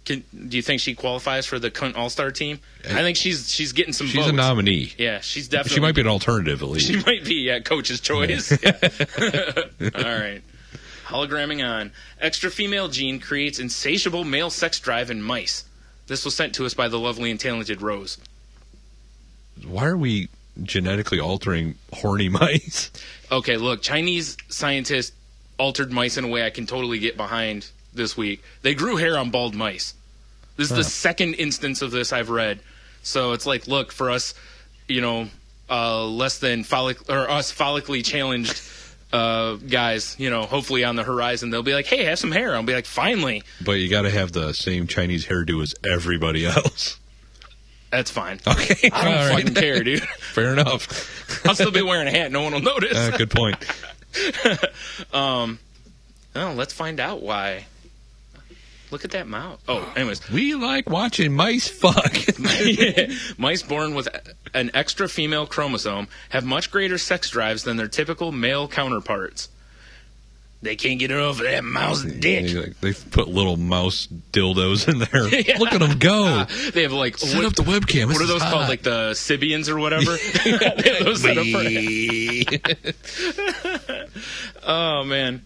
Do you think she qualifies for the cunt all-star team? I think she's getting some votes. She's a nominee. Yeah, she's definitely. She might be an alternative at least. She might be, coach's choice. Yeah. All right. Hologramming on. Extra female gene creates insatiable male sex drive in mice. This was sent to us by the lovely and talented Rose. Why are we genetically altering horny mice? Okay, look, Chinese scientists altered mice in a way I can totally get behind this week. They grew hair on bald mice. This is the second instance of this I've read. So it's like, look, for us, less than follically challenged guys, hopefully on the horizon, they'll be like, hey, have some hair. I'll be like, finally. But you got to have the same Chinese hairdo as everybody else. That's fine. Okay. I don't fucking care, dude. Fair enough. I'll still be wearing a hat. No one will notice. Good point. Well, let's find out why. Look at that mouth. Oh, anyways. We like watching mice fuck. Mice born with an extra female chromosome have much greater sex drives than their typical male counterparts. They can't get off of that mouse dick. They put little mouse dildos in there. Yeah. Look at them go. They have like... Set up the webcam. What are those called? Like the Sibians or whatever? They have those set up for... Oh, man.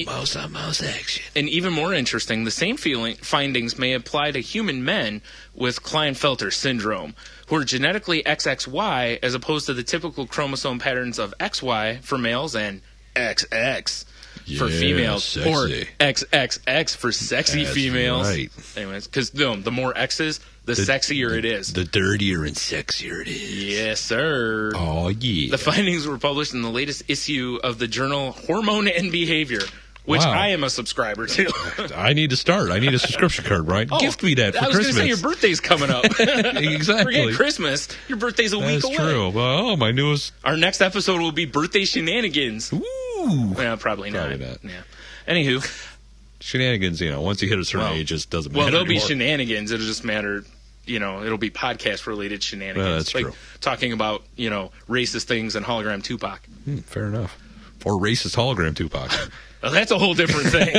Mouse on mouse action. And even more interesting, the same findings may apply to human men with Klinefelter syndrome, who are genetically XXY as opposed to the typical chromosome patterns of XY for males and XX for females, sexy. or XXX for sexy That's females. Right. Anyways, because the more X's, the sexier it is. The dirtier and sexier it is. Yes, sir. Oh, yeah. The findings were published in the latest issue of the journal Hormone and Behavior, which I am a subscriber to. I need to start. I need a subscription card, right? Oh, Gift me that for Christmas. I was going to say your birthday's coming up. Exactly. Forget Christmas. Your birthday's a week away. That's true. Well, my newest... Our next episode will be birthday shenanigans. Ooh. Well, probably not. Yeah. Anywho. Shenanigans, once you hit a certain age, it just doesn't matter Well, there'll anymore. be shenanigans. It'll just matter... it'll be podcast-related shenanigans. Well, that's true. Talking about, racist things and hologram Tupac. Fair enough. Or racist hologram Tupac. Well, that's a whole different thing.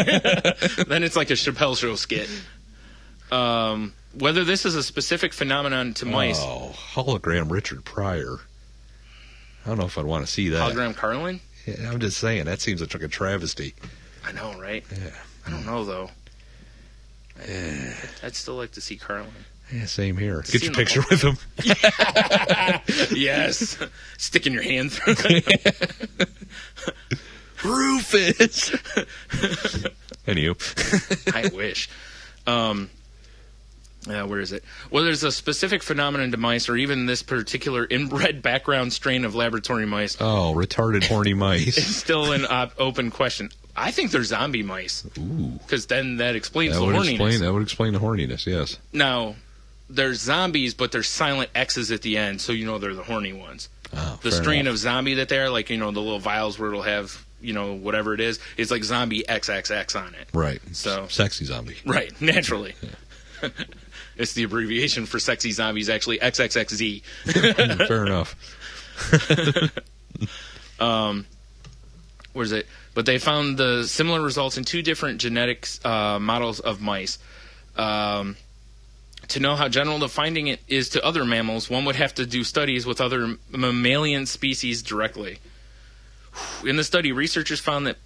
Then it's like a Chappelle Show skit. Whether this is a specific phenomenon to mice... Oh, hologram Richard Pryor. I don't know if I'd want to see that. Hologram Carlin? Yeah, I'm just saying, that seems like a travesty. I know, right? Yeah. I don't know, though. I'd still like to see Carlin. Yeah, same here. Get your picture with him. Yes. Sticking your hand through it. Rufus! Anywho. I wish. Where is it? Whether it's a specific phenomenon to mice or even this particular inbred background strain of laboratory mice. Oh, retarded horny mice. It's still an open question. I think they're zombie mice. Ooh. Because then that explains the horniness. That would explain the horniness, yes. Now, they're zombies, but they're silent X's at the end, so they're the horny ones. Oh, the strain of zombie that they're, like, the little vials where it'll have, whatever it is, it's like zombie XXX on it. Right. So sexy zombie. Right, naturally. Yeah. It's the abbreviation for sexy zombies, actually, XXXZ. Fair enough. Where is it? But they found the similar results in two different genetics models of mice. To know how general the finding it is to other mammals, one would have to do studies with other mammalian species directly. In the study, researchers found that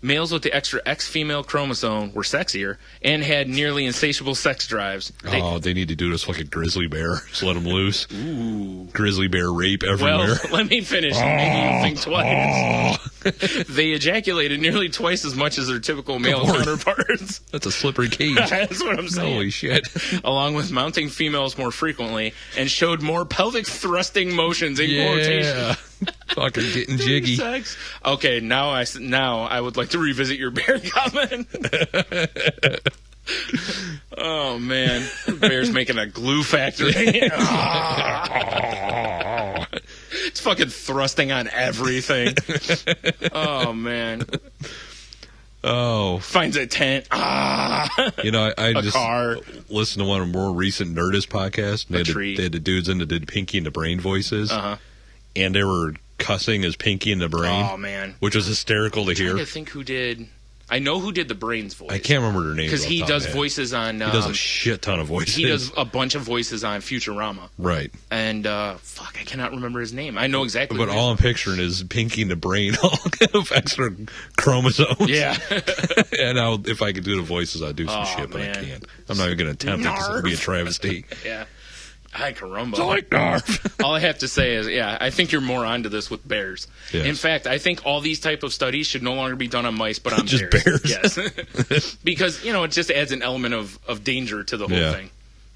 males with the extra X female chromosome were sexier and had nearly insatiable sex drives. They need to do this like a grizzly bear. Just let them loose. Ooh. Grizzly bear rape everywhere. Well, let me finish. Maybe you'll think twice. They ejaculated nearly twice as much as their typical male counterparts. That's a slippery cage. That's what I'm saying. Holy shit. Along with mounting females more frequently and showed more pelvic thrusting motions in quotation. Fucking getting jiggy. Sex. Okay, now I would like to revisit your bear comment. Oh man, bear's making a glue factory. It's fucking thrusting on everything. Oh man. Oh, finds a tent. I just car. listened to one of the more recent Nerdist podcasts. They had the dudes in that did Pinky and the Brain voices, and they were cussing as Pinky and the Brain. Oh man, which was hysterical to hear. I'm trying to think who did. I know who did the Brain's voice. I can't remember their name because he does voices on. He does a shit ton of voices. He does a bunch of voices on Futurama. Right. And I cannot remember his name. I know exactly. But all I'm picturing is Pinky and the Brain, all of extra chromosomes. Yeah. And if I could do the voices, I'd do some shit, but I can't. I'm not even going to attempt it because it would be a travesty. Yeah. Hi, caramba. It's like Narf. All I have to say is, I think you're more onto this with bears. Yes. In fact, I think all these type of studies should no longer be done on mice, but on just bears. Yes. Because, it just adds an element of danger to the whole thing.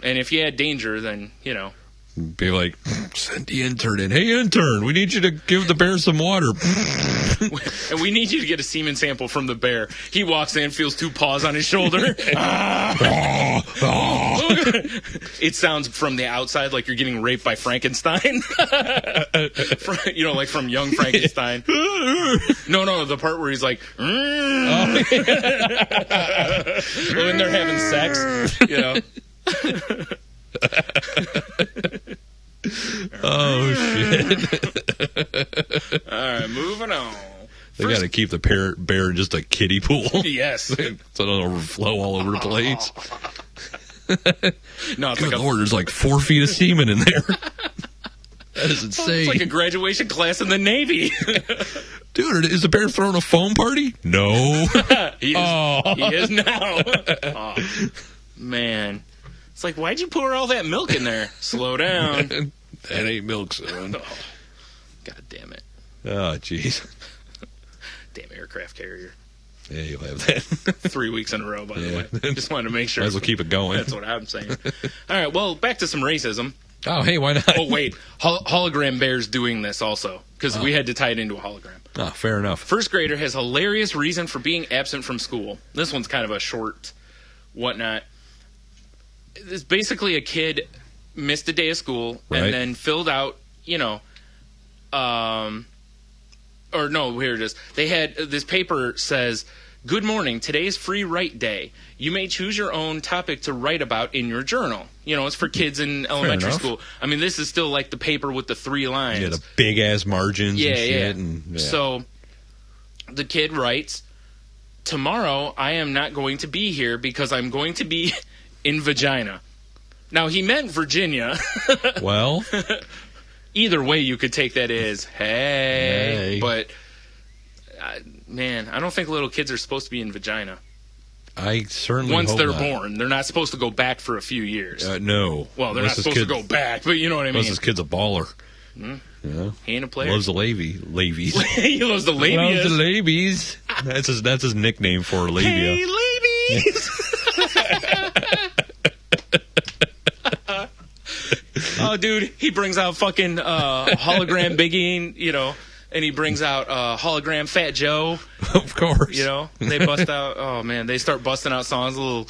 And if you add danger, then, Be like, send the intern in. Hey, intern, we need you to give the bear some water. And we need you to get a semen sample from the bear. He walks in, feels 2 paws on his shoulder. It sounds from the outside like you're getting raped by Frankenstein. Like from Young Frankenstein. No, the part where he's like, when they're having sex, Oh, shit. All right, moving on. They got to keep the bear in just a kiddie pool. Yes. So it don't overflow all over the place. No, it's like there's like 4 feet of semen in there. That is insane. It's like a graduation class in the Navy. Dude, is the bear throwing a foam party? No. He is now. Oh, man. It's like, why'd you pour all that milk in there? Slow down. That ain't milk, son. Oh, God damn it. Oh, jeez. Damn aircraft carrier. Yeah, you'll have that. 3 weeks in a row, by the way. Just wanted to make sure. Might as well keep it going. That's what I'm saying. All right, well, back to some racism. Oh, hey, why not? Oh, wait. Hologram Bear's doing this also, because we had to tie it into a hologram. Oh, fair enough. First grader has hilarious reason for being absent from school. This one's kind of a short whatnot. It's basically a kid missed a day of school and then filled out, here it is. They had this paper says, "Good morning. Today's free write day. You may choose your own topic to write about in your journal." It's for kids in elementary school. I mean, this is still like the paper with the 3 lines. Yeah, the big ass margins and shit. Yeah. So the kid writes, "Tomorrow I am not going to be here because I'm going to be in vagina." Now, he meant Virginia. Well, either way you could take that as, hey. But, man, I don't think little kids are supposed to be in vagina. I certainly Once hope they're not. born. They're not supposed to go back for a few years. No. Well, they're not supposed to go back, but you know what I mean. Unless this kid's a baller. Yeah. He ain't a player. Loves the labies. He loves the labias. Loves the labies. That's his nickname for labia. Hey, ladies! Oh, dude, he brings out fucking hologram Biggie, and he brings out hologram Fat Joe. Of course. They bust out, oh, man, they start busting out songs, a little,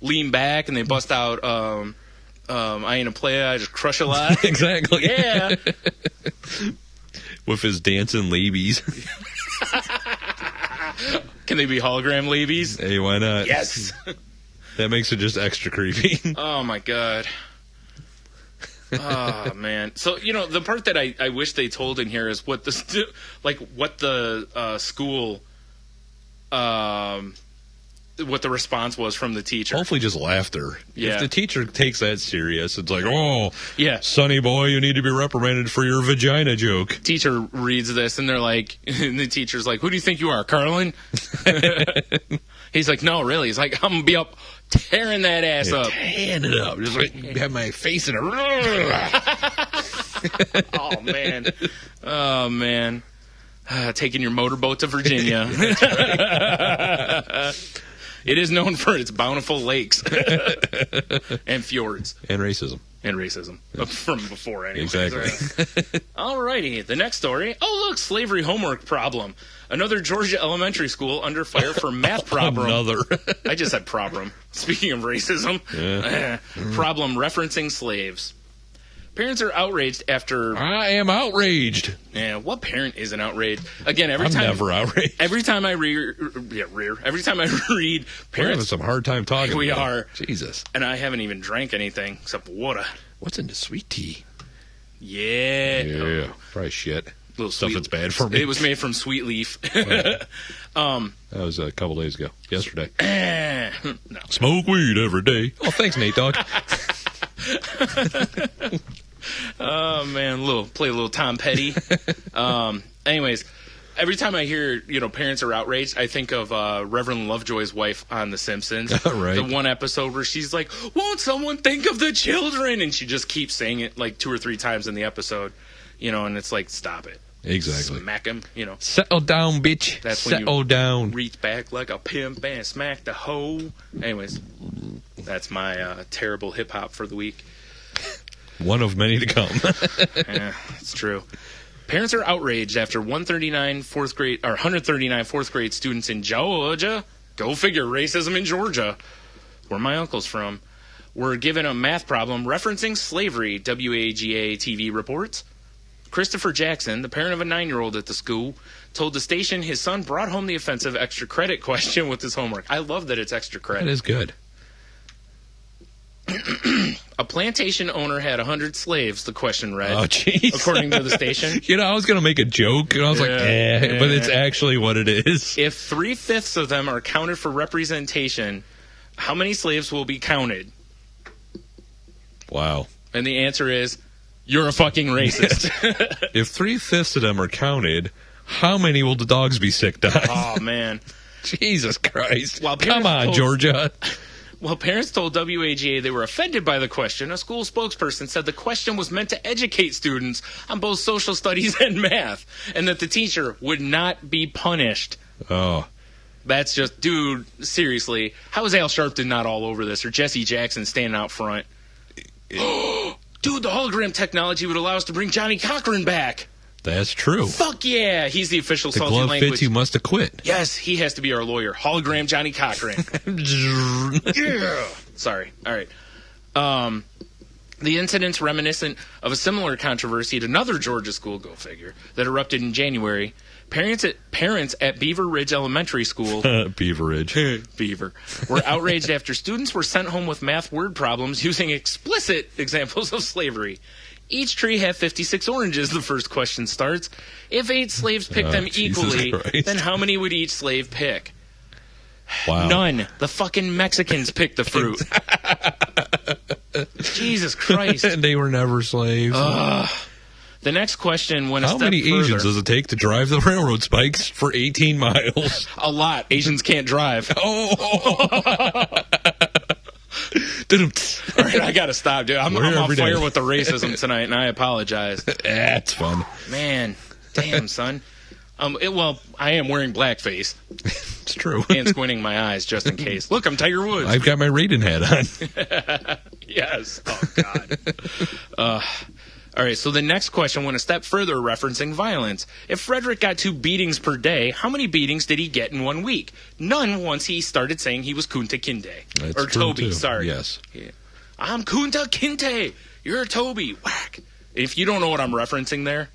lean back, and they bust out I ain't a player, I just crush a lot. Exactly. Yeah. With his dancing labies. Can they be hologram labies? Hey, why not? Yes. That makes it just extra creepy. Oh, my God. Oh, man. So, the part that I wish they told in here is what the school, what the response was from the teacher. Hopefully just laughter. Yeah. If the teacher takes that serious, it's like, oh, yeah, sonny boy, you need to be reprimanded for your vagina joke. Teacher reads this, and they're like, and the teacher's like, who do you think you are, Carlin? He's like, no, really. He's like, I'm going to be up tearing that ass up. Tearing it up. Just like, have my face in a... Oh, man. Oh, man. Taking your motorboat to Virginia. It is known for its bountiful lakes and fjords. And racism. From before, anyway. Exactly. All righty. The next story. Oh, look, slavery homework problem. Another Georgia elementary school under fire for math problem. Another. I just said problem. Speaking of racism. Yeah. Problem referencing slaves. Parents are outraged after... I am outraged. Yeah, what parent isn't outraged? Again, I'm never outraged. Every time I read We're having parents... some hard time talking. We are. Jesus. And I haven't even drank anything except water. What's in the sweet tea? Yeah. Yeah. Probably shit. Little Stuff sweet, that's bad for me. It was made from sweet leaf. That was a couple days ago. Yesterday. No. Smoke weed every day. Oh, thanks, Nate Dogg. Oh, man. Play a little Tom Petty. Anyways, every time I hear, parents are outraged, I think of Reverend Lovejoy's wife on The Simpsons. Right. The one episode where she's like, won't someone think of the children? And she just keeps saying it like 2 or 3 times in the episode, and it's like, stop it. Exactly. Smack him, Settle down, bitch. That's when Settle down. Reach back like a pimp and smack the hoe. Anyways, that's my terrible hip-hop for the week. One of many to come. Yeah, it's true. Parents are outraged after 139 fourth grade students in Georgia, go figure, racism in Georgia, where my uncle's from, were given a math problem referencing slavery, WAGA TV reports. Christopher Jackson, the parent of a 9-year-old at the school, told the station his son brought home the offensive extra credit question with his homework. I love that it's extra credit. That is good. A plantation owner had 100 slaves, the question read. Oh, jeez. According to the station. You know, I was going to make a joke, and I was but it's actually what it is. If 3/5 of them are counted for representation, how many slaves will be counted? Wow. And the answer is, you're a fucking racist. If 3/5 of them are counted, how many will the dogs be sicked on? Oh, man. Jesus Christ. Well, come on, Georgia. Well, parents told WAGA they were offended by the question. A school spokesperson said the question was meant to educate students on both social studies and math, and that the teacher would not be punished. Oh. That's just, dude, seriously. How is Al Sharpton not all over this, or Jesse Jackson standing out front? Dude, the hologram technology would allow us to bring Johnny Cochran back. That's true. Fuck yeah. He's the official salty glove language. fits, you must have quit. Yes, he has to be our lawyer. Hologram Johnny Cochran. Yeah. Sorry. All right. The incident's reminiscent of a similar controversy at another Georgia school, go figure, that erupted in January. Parents at Beaver Ridge Elementary School Beaver Ridge. Beaver were outraged after students were sent home with math word problems using explicit examples of slavery. Each tree had 56 oranges, the first question starts. If 8 slaves picked them equally, then how many would each slave pick? Wow. None. The fucking Mexicans picked the fruit. Jesus Christ. And they were never slaves. The next question went a How step many further. Asians does it take to drive the railroad spikes for 18 miles? A lot. Asians can't drive. Oh. All right, I gotta stop, dude. I'm on fire with the racism tonight, and I apologize. That's fun. Man, damn, son. I am wearing blackface. It's true. And squinting my eyes just in case. Look, I'm Tiger Woods. I've got my Raiden hat on. Yes. Oh, God. All right, so the next question went a step further, referencing violence. If Frederick got 2 beatings per day, how many beatings did he get in 1 week? None once he started saying he was Kunta Kinte. That's or true Toby, too. sorry. Yes. Yeah. I'm Kunta Kinte. You're Toby. Whack. If you don't know what I'm referencing there,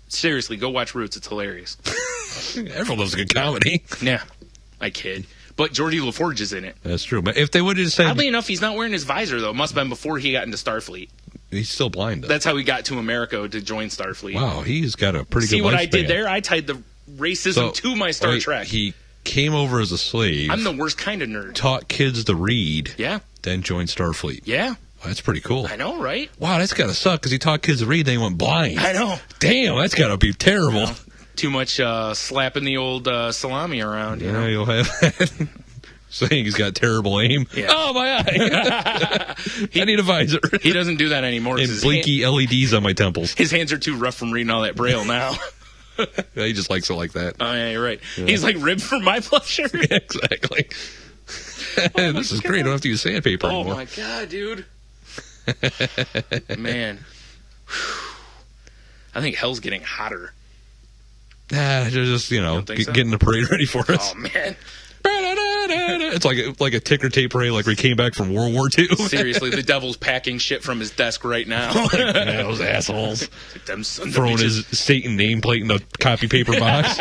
seriously, go watch Roots. It's hilarious. Everyone loves a good comedy. Yeah, I kid. But Geordie LaForge is in it. That's true. But if they would have just said... Oddly enough, he's not wearing his visor, though. It must have been before he got into Starfleet. He's still blind, though. That's how he got to America, to join Starfleet. Wow, he's got a pretty good See what I lifespan. did there? I tied the racism to my Star Trek. He came over as a slave. I'm the worst kind of nerd. Taught kids to read. Yeah. Then joined Starfleet. Yeah. Wow, that's pretty cool. I know, right? Wow, that's got to suck because he taught kids to read, then he went blind. I know. Damn, that's got to be terrible. You know, too much slapping the old salami around, you know? You'll have that. Saying he's got terrible aim. Yeah. Oh, my eye. I need a visor. He doesn't do that anymore. And blinky LEDs on my temples. His hands are too rough from reading all that Braille now. He just likes it like that. Oh, yeah, you're right. Yeah. He's like, ribbed for my pleasure. Yeah, exactly. This is great. I don't have to use sandpaper anymore. Oh, my God, dude. Man. I think hell's getting hotter. Just, so? getting the parade ready for us. Oh, man. It's like a ticker tape parade, like we came back from World War II. Seriously, the devil's packing shit from his desk right now. Yeah, those assholes. Like them sons throwing of his Satan nameplate in the copy paper box.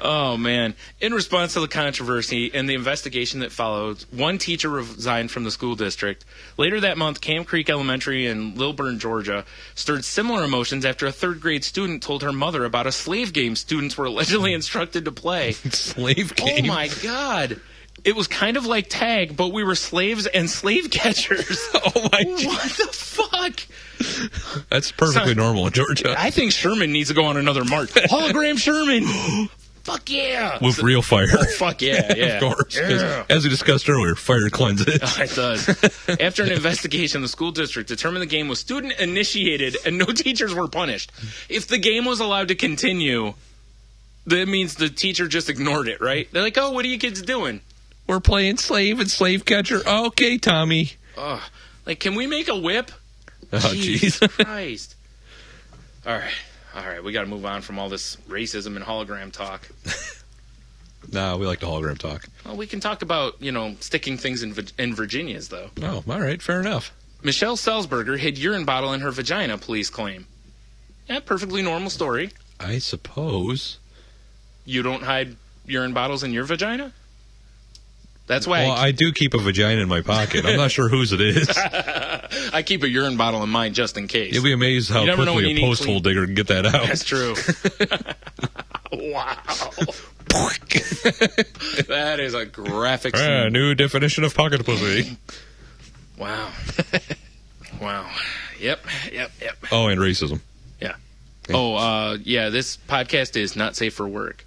Oh, man. In response to the controversy and the investigation that followed, one teacher resigned from the school district. Later that month, Camp Creek Elementary in Lilburn, Georgia, stirred similar emotions after a third-grade student told her mother about a slave game students were allegedly instructed to play. Slave game? Oh, my God. It was kind of like tag, but we were slaves and slave catchers. Oh, my God. What the fuck? That's perfectly normal in Georgia. I think Sherman needs to go on another march. Hologram Sherman! Fuck yeah! With real fire. Oh, fuck yeah, yeah. Of course. Yeah. As we discussed earlier, fire cleanses. Oh, it does. After an investigation, the school district determined the game was student-initiated and no teachers were punished. If the game was allowed to continue, that means the teacher just ignored it, right? They're like, oh, what are you kids doing? We're playing slave and slave catcher. Okay, Tommy. Like, can we make a whip? Oh, Jesus jeez. Christ. All right. We got to move on from all this racism and hologram talk. No, we like the hologram talk. Well, we can talk about, sticking things in Virginia's, though. Oh, all right. Fair enough. Michelle Salzberger hid urine bottle in her vagina, police claim. Yeah, perfectly normal story. I suppose. You don't hide urine bottles in your vagina? That's why Well, I do keep a vagina in my pocket. I'm not sure whose it is. I keep a urine bottle in mine just in case. You'll be amazed how quickly a post hole digger can get that out. That's true. Wow. That is a graphic scene. New definition of pocket pussy. Wow. Yep. Oh, and racism. Yeah. Oh, this podcast is not safe for work.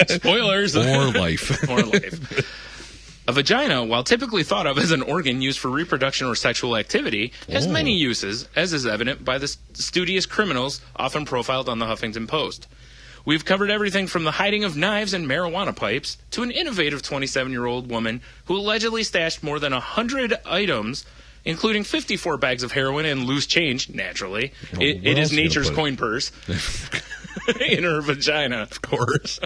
Spoilers. Or life. Or life. A vagina, while typically thought of as an organ used for reproduction or sexual activity, has many uses, as is evident by the studious criminals often profiled on the Huffington Post. We've covered everything from the hiding of knives and marijuana pipes to an innovative 27-year-old woman who allegedly stashed more than 100 items, including 54 bags of heroin and loose change, naturally. It is nature's coin purse. In her vagina. Of course.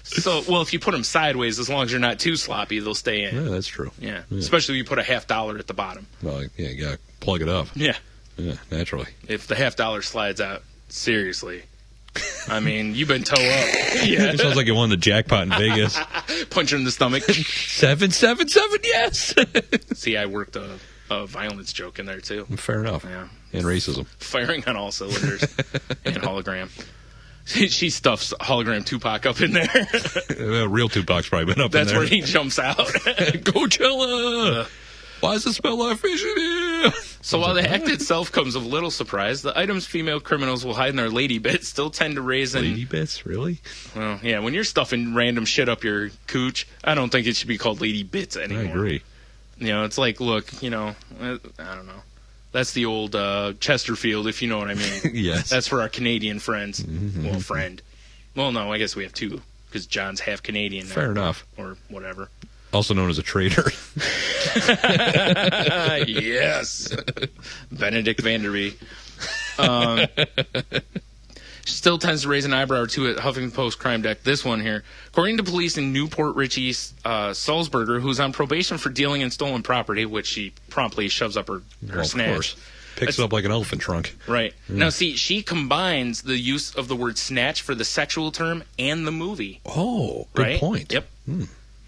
So, well, if you put them sideways, as long as you're not too sloppy, they'll stay in. Yeah, that's true. Yeah. Especially if you put a $50 at the bottom. Well, yeah, you gotta plug it up. Yeah. Yeah, naturally. If the $50 slides out, seriously. I mean, you've been toe up. Yeah. It sounds like you won the jackpot in Vegas. Punch her in the stomach. 777, yes! See, I worked a violence joke in there, too. Fair enough. Yeah. And racism. Firing on all cylinders. And hologram. She stuffs hologram Tupac up in there. Real Tupac's probably been up That's in there. where he jumps out. Coachella! Why does it smell like fish in here? So while the act itself comes of little surprise, the items female criminals will hide in their lady bits still tend to raise Lady bits? Really? Well, yeah, when you're stuffing random shit up your cooch, I don't think it should be called lady bits anymore. I agree. It's like, look, I don't know. That's the old Chesterfield, if you know what I mean. Yes. That's for our Canadian friends. Mm-hmm. Well, friend. Well, no, I guess we have two, because John's half Canadian now. Fair enough. Or whatever. Also known as a traitor. Yes. Benedict Vanderby. Still tends to raise an eyebrow or two at Huffington Post crime deck. This one here. According to police in Newport Richie, Salzberger, who's on probation for dealing in stolen property, which she promptly shoves up her snatch. Of course. Picks it up like an elephant trunk. Right. Now, see, she combines the use of the word snatch for the sexual term and the movie. Oh, good point. Yep.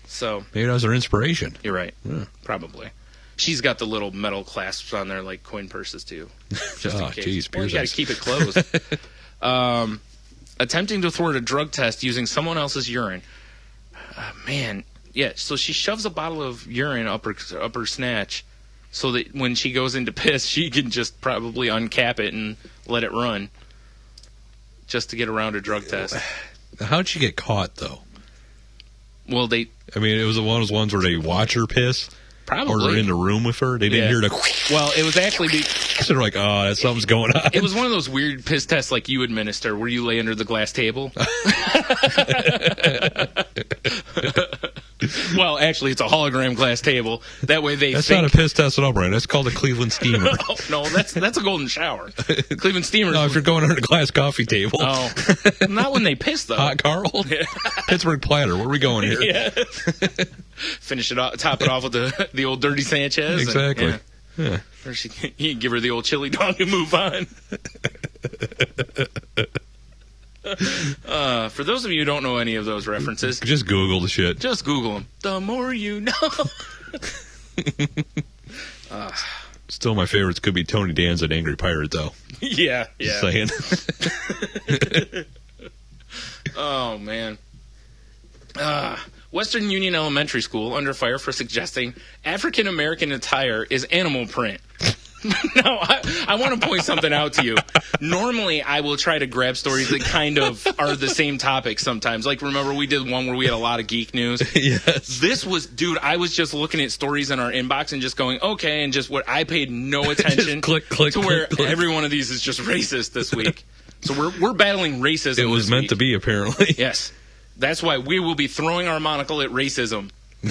So maybe that was her inspiration. You're right. Yeah. Probably. She's got the little metal clasps on there like coin purses, too. Just in case. Geez, well, you got to keep it closed. Attempting to thwart a drug test using someone else's urine. Man, yeah. So she shoves a bottle of urine up her snatch, so that when she goes into piss, she can just probably uncap it and let it run, just to get around a drug test. How'd she get caught, though? Well, it was one of those ones where they watch her piss. Probably. Or they're in the room with her. They didn't hear the... Well, it was actually... So they're like, something's going on. It was one of those weird piss tests like you administer, where you lay under the glass table. Well, actually, it's a hologram glass table. That way they That's not a piss test at all, Brian. That's called a Cleveland steamer. No, that's a golden shower. Cleveland steamer. No, if you're going under a glass coffee table. Oh. Not when they piss, though. Hot Carl? Pittsburgh platter. Where are we going here? Yeah. Finish it off, top it off with the old dirty Sanchez. Exactly. Yeah. Or you give her the old chili dog and move on. For those of you who don't know any of those references, just Google the shit. Just Google them. The more you know. Still, my favorites could be Tony Danza and Angry Pirate, though. Yeah. Just saying. Oh, man. Western Union Elementary School under fire for suggesting African American attire is animal print. Now, I want to point something out to you. Normally, I will try to grab stories that kind of are the same topic sometimes. Like, remember we did one where we had a lot of geek news? Yes. This was, dude, I was just looking at stories in our inbox and just going, okay, and just what I paid no attention click, to where click. every one of these is just racist this week. So we're battling racism. It was meant to be, apparently. Yes. That's why we will be throwing our monocle at racism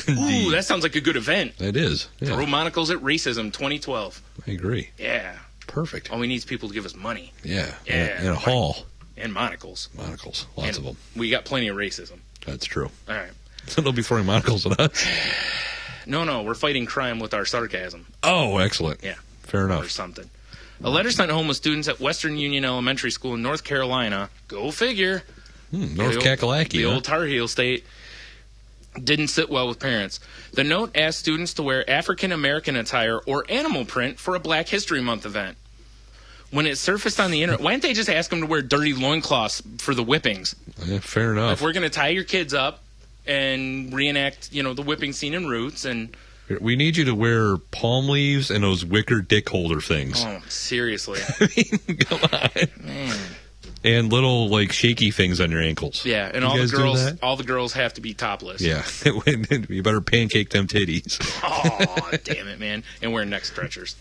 Ooh, that sounds like a good event. It is. Yeah. Throw monocles at racism 2012. I agree. Yeah. Perfect. All we need is people to give us money. Yeah. Yeah. And a hall. And monocles. Monocles. Lots of them. We got plenty of racism. That's true. All right. So they'll be throwing monocles at us. No, we're fighting crime with our sarcasm. Oh, excellent. Yeah. Fair enough. Or something. A letter sent home with students at Western Union Elementary School in North Carolina. Go figure. North Kakalaki. The old Tar Heel state. Didn't sit well with parents. The note asked students to wear African American attire or animal print for a Black History Month event. When it surfaced on the internet, why didn't they just ask them to wear dirty loincloths for the whippings? Yeah, fair enough. If we're going to tie your kids up and reenact, the whipping scene in Roots, and we need you to wear palm leaves and those wicker dick holder things. oh, seriously, I mean, come on, man. And little shaky things on your ankles. Yeah, and all the girls have to be topless. Yeah, you better pancake them titties. Oh, damn it, man! And wear neck stretchers.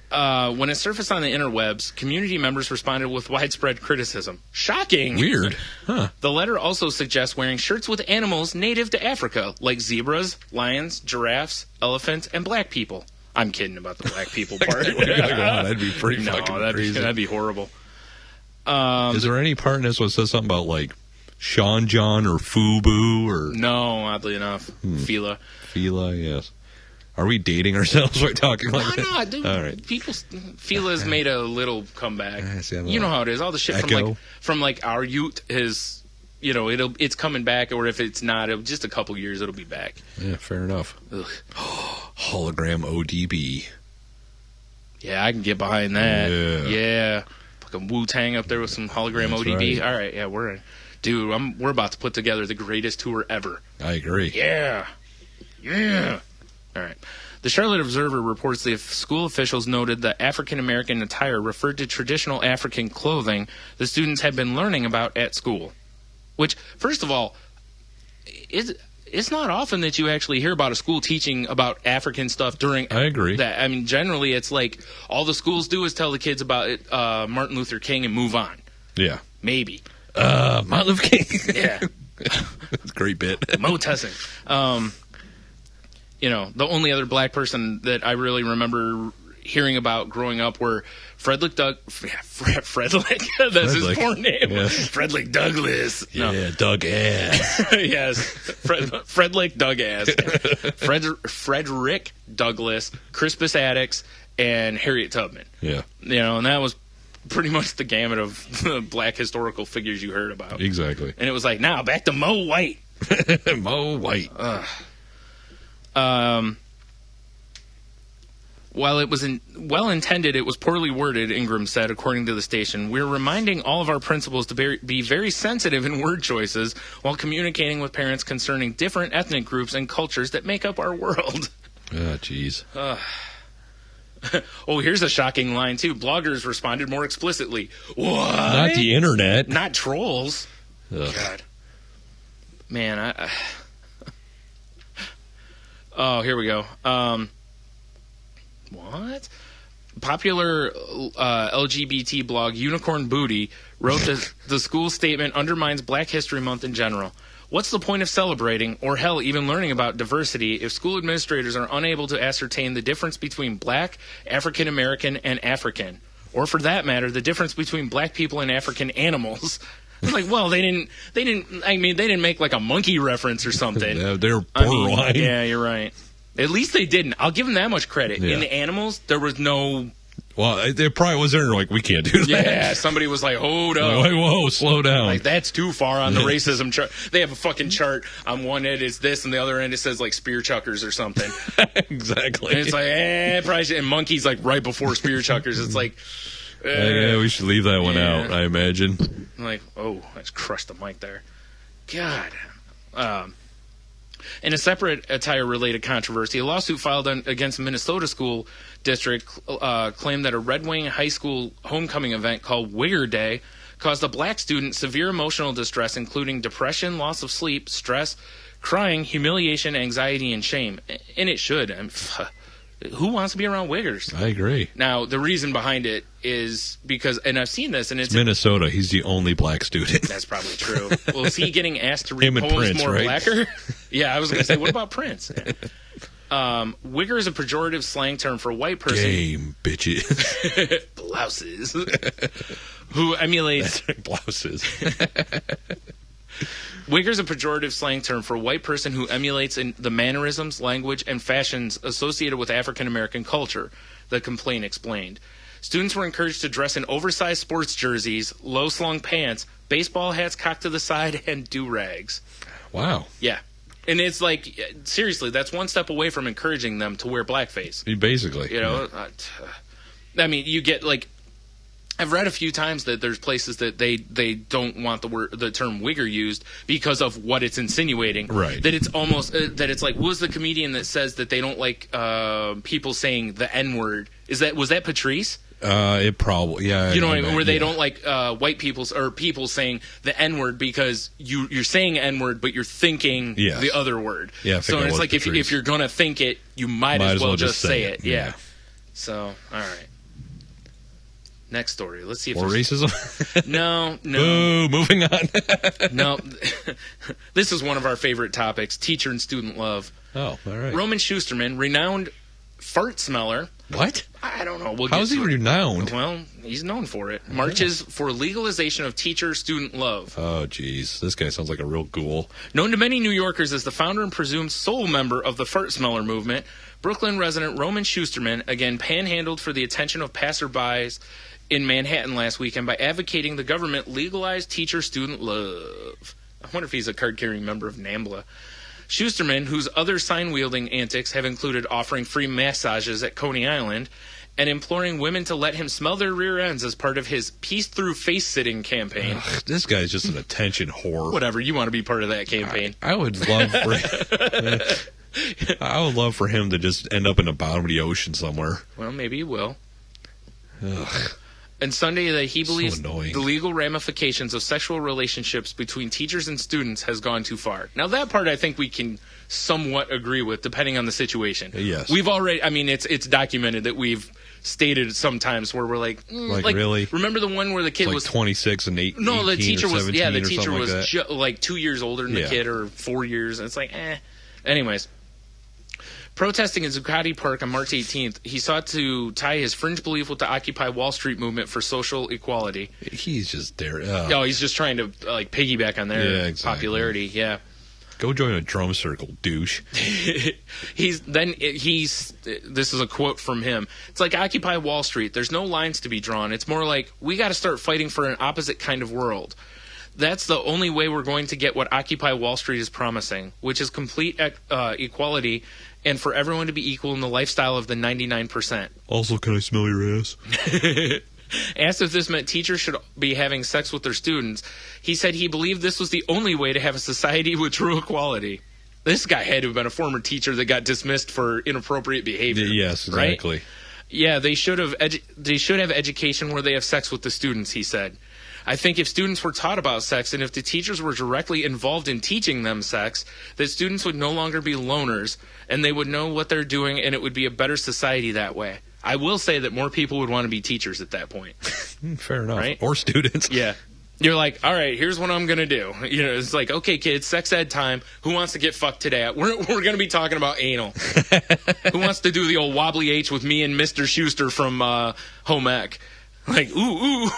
When it surfaced on the interwebs, community members responded with widespread criticism. Shocking! Weird. Huh. The letter also suggests wearing shirts with animals native to Africa, like zebras, lions, giraffes, elephants, and black people. I'm kidding about the black people part. That'd be pretty fucking crazy. That'd be horrible. Is there any part in this that says something about, Sean John or Fubu or... No, oddly enough. Fila. Fila, yes. Are we dating ourselves by talking like that? No, dude. All right. Fila's made a little comeback. You know how it is. All the shit from our youth is, it's coming back, or if it's not, just a couple years, it'll be back. Yeah, fair enough. Hologram ODB. Yeah, I can get behind that. Yeah. Fucking Wu-Tang up there with some hologram ODB. Right. All right, yeah, we're about to put together the greatest tour ever. I agree. Yeah. All right. The Charlotte Observer reports that school officials noted that African American attire referred to traditional African clothing the students had been learning about at school. Which, first of all, it's not often that you actually hear about a school teaching about African stuff during I agree. that. I mean, generally it's like all the schools do is tell the kids about it, Martin Luther King and move on. Yeah. Maybe. Martin Luther King. Yeah. That's a great bit. Mo Tussing. The only other black person that I really remember hearing about growing up were Fredlick that's his porn name. Yes. Fredlick Douglass. No. Yeah, Doug Ass. Yes. Fredlick Doug Ass. Frederick Douglass, Crispus Attucks, and Harriet Tubman. Yeah. And that was pretty much the gamut of the black historical figures you heard about. Exactly. And it was like, now back to Mo White. Mo White. While it was well-intended, it was poorly worded, Ingram said, according to the station. We're reminding all of our principals to be very sensitive in word choices while communicating with parents concerning different ethnic groups and cultures that make up our world. Ah, jeez. Oh, here's a shocking line, too. Bloggers responded more explicitly. What? Not the internet. Not trolls. Ugh. God. Man, Oh, here we go. What? Popular LGBT blog Unicorn Booty wrote that the school statement undermines Black History Month in general. What's the point of celebrating, or hell, even learning about diversity, if school administrators are unable to ascertain the difference between black, African American, and African? Or for that matter, the difference between black people and African animals? It's like, well, they didn't make like a monkey reference or something. Yeah, they're borderline. Yeah, you're right. At least they didn't. I'll give them that much credit. Yeah. In the animals, there was no... Well, there probably was there, we can't do that. Yeah, somebody was like, hold up. Like, whoa, slow down. Like, that's too far on the racism chart. They have a fucking chart. On one end it's this, and the other end it says, spear chuckers or something. Exactly. And it's like, probably should. And monkeys, right before spear chuckers. It's like... yeah, we should leave that one out, I imagine. I'm like, oh, I just crushed the mic there. God. In a separate attire-related controversy, a lawsuit filed against Minnesota School District claimed that a Red Wing High School homecoming event called Wigger Day caused a black student severe emotional distress, including depression, loss of sleep, stress, crying, humiliation, anxiety, and shame. And it should. Who wants to be around wiggers? I agree. Now, the reason behind it is because, and I've seen this, and it's Minnesota. He's the only black student. That's probably true. Well, is he getting asked to read Him and poems Prince, more right? blacker? Yeah, I was going to say, what about Prince? Yeah. Wigger is a pejorative slang term for a white person. Game bitches. Blouses. Who emulates... Blouses. Wigger is a pejorative slang term for a white person who emulates in the mannerisms, language, and fashions associated with African American culture, the complaint explained. Students were encouraged to dress in oversized sports jerseys, low-slung pants, baseball hats cocked to the side, and do-rags. Wow. Yeah. And it's like, seriously, that's one step away from encouraging them to wear blackface. Basically. You know? Yeah. I mean, you get, like... I've read a few times that there's places that they don't want the term wigger used because of what it's insinuating. Right. That it's almost that it's like, who's the comedian that says that they don't like people saying the N-word? Was that Patrice? It probably, yeah. You know what I mean? Where they don't like white people or people saying the N-word because you're saying N-word, but you're thinking the other word. Yeah. So it's like if you're gonna think it, you might as well just say it. Yeah. So all right. Next story. Let's see if more racism. No. Boo, moving on. No. This is one of our favorite topics: teacher and student love. Oh, all right. Roman Schusterman, renowned fart smeller. What? I don't know. How is he renowned? Well, he's known for it. Marches for legalization of teacher-student love. Oh, jeez. This guy sounds like a real ghoul. Known to many New Yorkers as the founder and presumed sole member of the fart smeller movement, Brooklyn resident Roman Schusterman again panhandled for the attention of passerbys in Manhattan last weekend by advocating the government legalize teacher-student love. I wonder if he's a card-carrying member of NAMBLA. Schusterman, whose other sign-wielding antics have included offering free massages at Coney Island and imploring women to let him smell their rear ends as part of his Peace Through Face-Sitting campaign. Ugh, this guy's just an attention whore. Whatever, you want to be part of that campaign. I would love for I would love for him to just end up in the bottom of the ocean somewhere. Well, maybe he will. Ugh. And Sunday, that he believes So annoying. the legal ramifications of sexual relationships between teachers and students has gone too far. Now, that part I think we can somewhat agree with, depending on the situation. Yes. We've already, I mean, it's documented that we've stated sometimes where we're like, really? Remember the one where the kid Like was 26 and 8. No, the teacher was, yeah, the or teacher something was like that. like 2 years older than the Yeah. kid, or 4 years, and it's like, Anyways. Protesting in Zuccotti Park on March 18th, he sought to tie his fringe belief with the Occupy Wall Street movement for social equality. He's just there. Oh, he's just trying to like piggyback on their popularity. Yeah. Go join a drum circle, douche. This is a quote from him. It's like Occupy Wall Street. There's no lines to be drawn. It's more like we got to start fighting for an opposite kind of world. That's the only way we're going to get what Occupy Wall Street is promising, which is complete equality and for everyone to be equal in the lifestyle of the 99%. Also, can I smell your ass? Asked if this meant teachers should be having sex with their students, he said he believed this was the only way to have a society with true equality. This guy had to have been a former teacher that got dismissed for inappropriate behavior. Yes, exactly. Right? Yeah, they should have education where they have sex with the students, he said. I think if students were taught about sex and if the teachers were directly involved in teaching them sex, that students would no longer be loners and they would know what they're doing and it would be a better society that way. I will say that more people would want to be teachers at that point. Fair enough. Right? Or students. Yeah. You're like, all right, here's what I'm going to do. You know, it's like, okay, kids, sex ed time. Who wants to get fucked today? We're going to be talking about anal. Who wants to do the old wobbly H with me and Mr. Schuster from Home Ec? Like, ooh.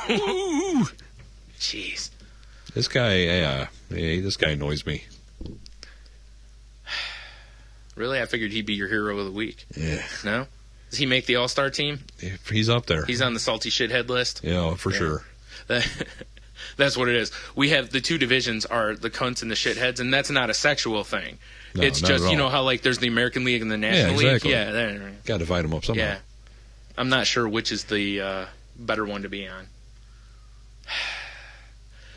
Jeez. This guy, this guy annoys me. Really? I figured he'd be your hero of the week. Yeah. No? Does he make the all-star team? He's up there. He's on the salty shithead list? Yeah, for sure. That's what it is. We have the two divisions are the cunts and the shitheads, and that's not a sexual thing. No, it's not just, at you know all. how like there's the American League and the National exactly. League? Yeah. Got to divide them up somehow. Yeah. I'm not sure which is the better one to be on.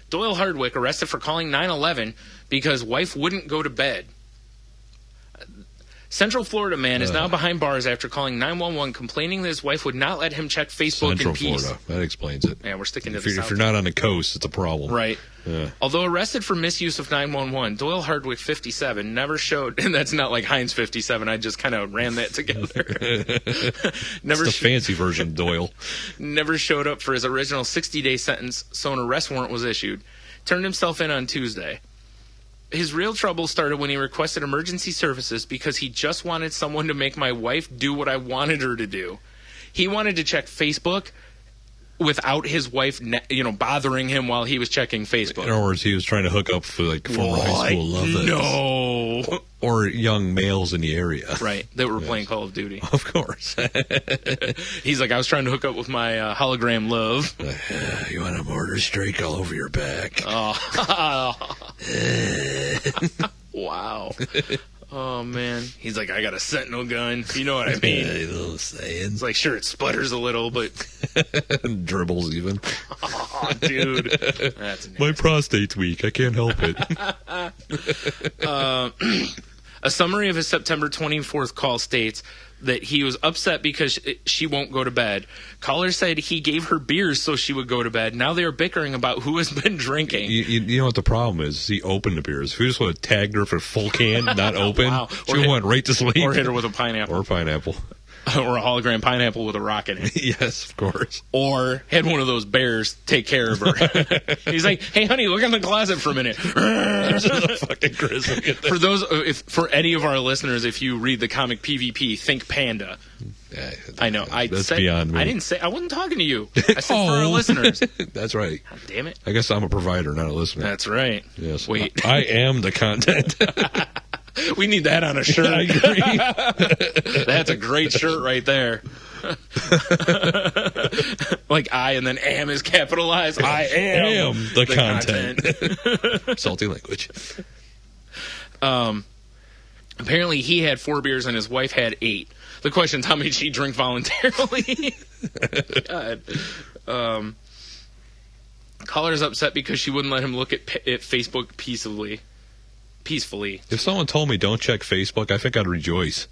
Doyle Hardwick arrested for calling 911 because wife wouldn't go to bed. Central Florida man is now behind bars after calling 911 complaining that his wife would not let him check Facebook Central in peace. Florida. That explains it. Yeah, we're sticking to If the you're, South. if you're not on the coast, it's a problem. Right. Yeah. Although arrested for misuse of 911, Doyle Hardwick, 57, never showed, and that's not like Heinz 57, I just kind of ran that together. It's the fancy version, Doyle. Never showed up for his original 60-day sentence, so an arrest warrant was issued. Turned himself in on Tuesday. His real trouble started when he requested emergency services because he just wanted someone to make my wife do what I wanted her to do. He wanted to check Facebook without his wife, bothering him while he was checking Facebook. In other words, he was trying to hook up for like former high school lovers. No. Or young males in the area. Right, that were playing Call of Duty. Of course. He's like, I was trying to hook up with my hologram love. You want a mortar strike all over your back? Wow. Oh, man. He's like, I got a sentinel gun. You know what I mean? Little saying. It's like, sure, it sputters a little, but... Dribbles even. Oh, dude. That's nasty. My prostate's weak. I can't help it. A summary of his September 24th call states that he was upset because she won't go to bed. Caller said he gave her beers so she would go to bed. Now they are bickering about who has been drinking. You know what the problem is? He opened the beers. If he just would have tagged her for full can, not open, Wow. she went right to sleep. Or hit her with a pineapple. Or pineapple. Or a hologram pineapple with a rock in it. Yes, of course. Or had one of those bears take care of her. He's like, hey, honey, look in the closet for a minute. Fucking grizzly. For those, for any of our listeners, if you read the comic PvP, think panda. Yeah, I know. That's beyond me. I didn't say. I wasn't talking to you. I said for our listeners. That's right. God damn it. I guess I'm a provider, not a listener. That's right. Yes. Wait. I am the content. We need that on a shirt. I agree. That's a great shirt right there. Like I and then am is capitalized. I am the content. Salty language. Apparently he had 4 beers and his wife had 8. The question is how many did she drink voluntarily? God. Caller's upset because she wouldn't let him look at Facebook peacefully. If someone told me don't check Facebook, I think I'd rejoice.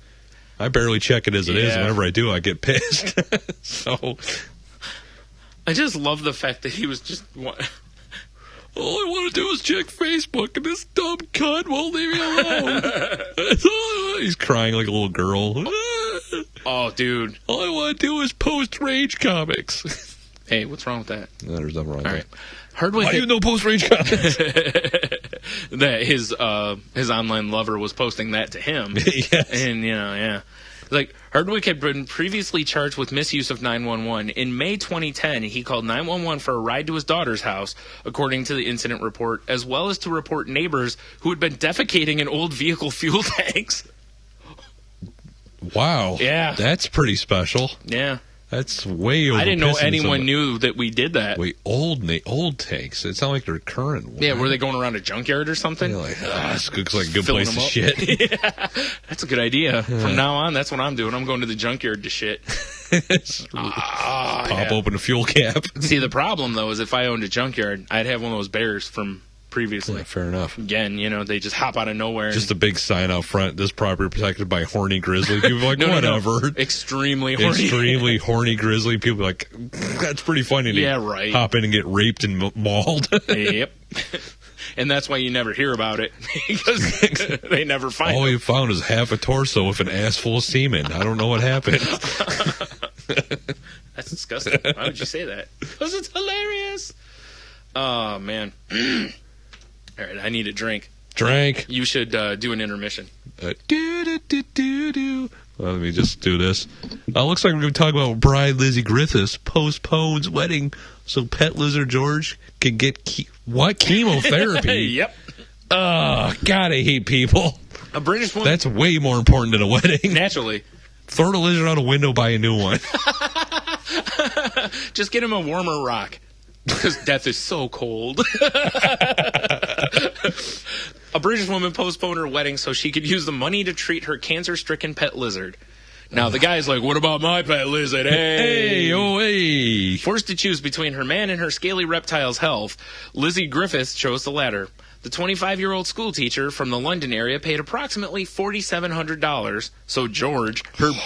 I barely check it as it is. Whenever I do, I get pissed. So I just love the fact that he was just... All I want to do is check Facebook, and this dumb cunt won't leave me alone. He's crying like a little girl. Oh, dude. All I want to do is post Rage comics. Hey, what's wrong with that? No, there's nothing wrong with that. Hardwick Why do you know post Rage comics? That his online lover was posting that to him. Yes. And, yeah. Like, Hardwick had been previously charged with misuse of 911. In May 2010, he called 911 for a ride to his daughter's house, according to the incident report, as well as to report neighbors who had been defecating in old vehicle fuel tanks. Wow. Yeah. That's pretty special. Yeah. That's way over. I didn't know anyone knew that we did that. Wait, old tanks. It's not like they're current ones. Yeah, were they going around a junkyard or something? You're like, this looks like a good Filling place to them up. shit. Yeah, that's a good idea. From now on, that's what I'm doing. I'm going to the junkyard to shit. Pop open a fuel cap. See, the problem, though, is if I owned a junkyard, I'd have one of those bears from previously. Yeah, fair enough. Again, they just hop out of nowhere. Just a big sign out front. This property protected by horny grizzly. People are like, whatever. No. Extremely horny. Extremely horny grizzly. People are like, that's pretty funny. Yeah, right. Hop in and get raped and mauled. Yep. And that's why you never hear about it, because they never find All them. you found is half a torso with an ass full of semen. I don't know what happened. That's disgusting. Why would you say that? Because it's hilarious. Oh, man. All right, I need a drink. Drink. You should do an intermission. Well, let me just do this. Looks like we're going to talk about bride Lizzie Griffiths postpones wedding so pet lizard George can get chemotherapy. Yep. God, I hate people. A British woman. That's way more important than a wedding. Naturally. Throw the lizard out a window, buy a new one. Just get him a warmer rock. Because death is so cold. A British woman postponed her wedding so she could use the money to treat her cancer-stricken pet lizard. Now, the guy's like, what about my pet lizard? Hey! Forced to choose between her man and her scaly reptile's health, Lizzie Griffiths chose the latter. The 25-year-old school teacher from the London area paid approximately $4,700 so George,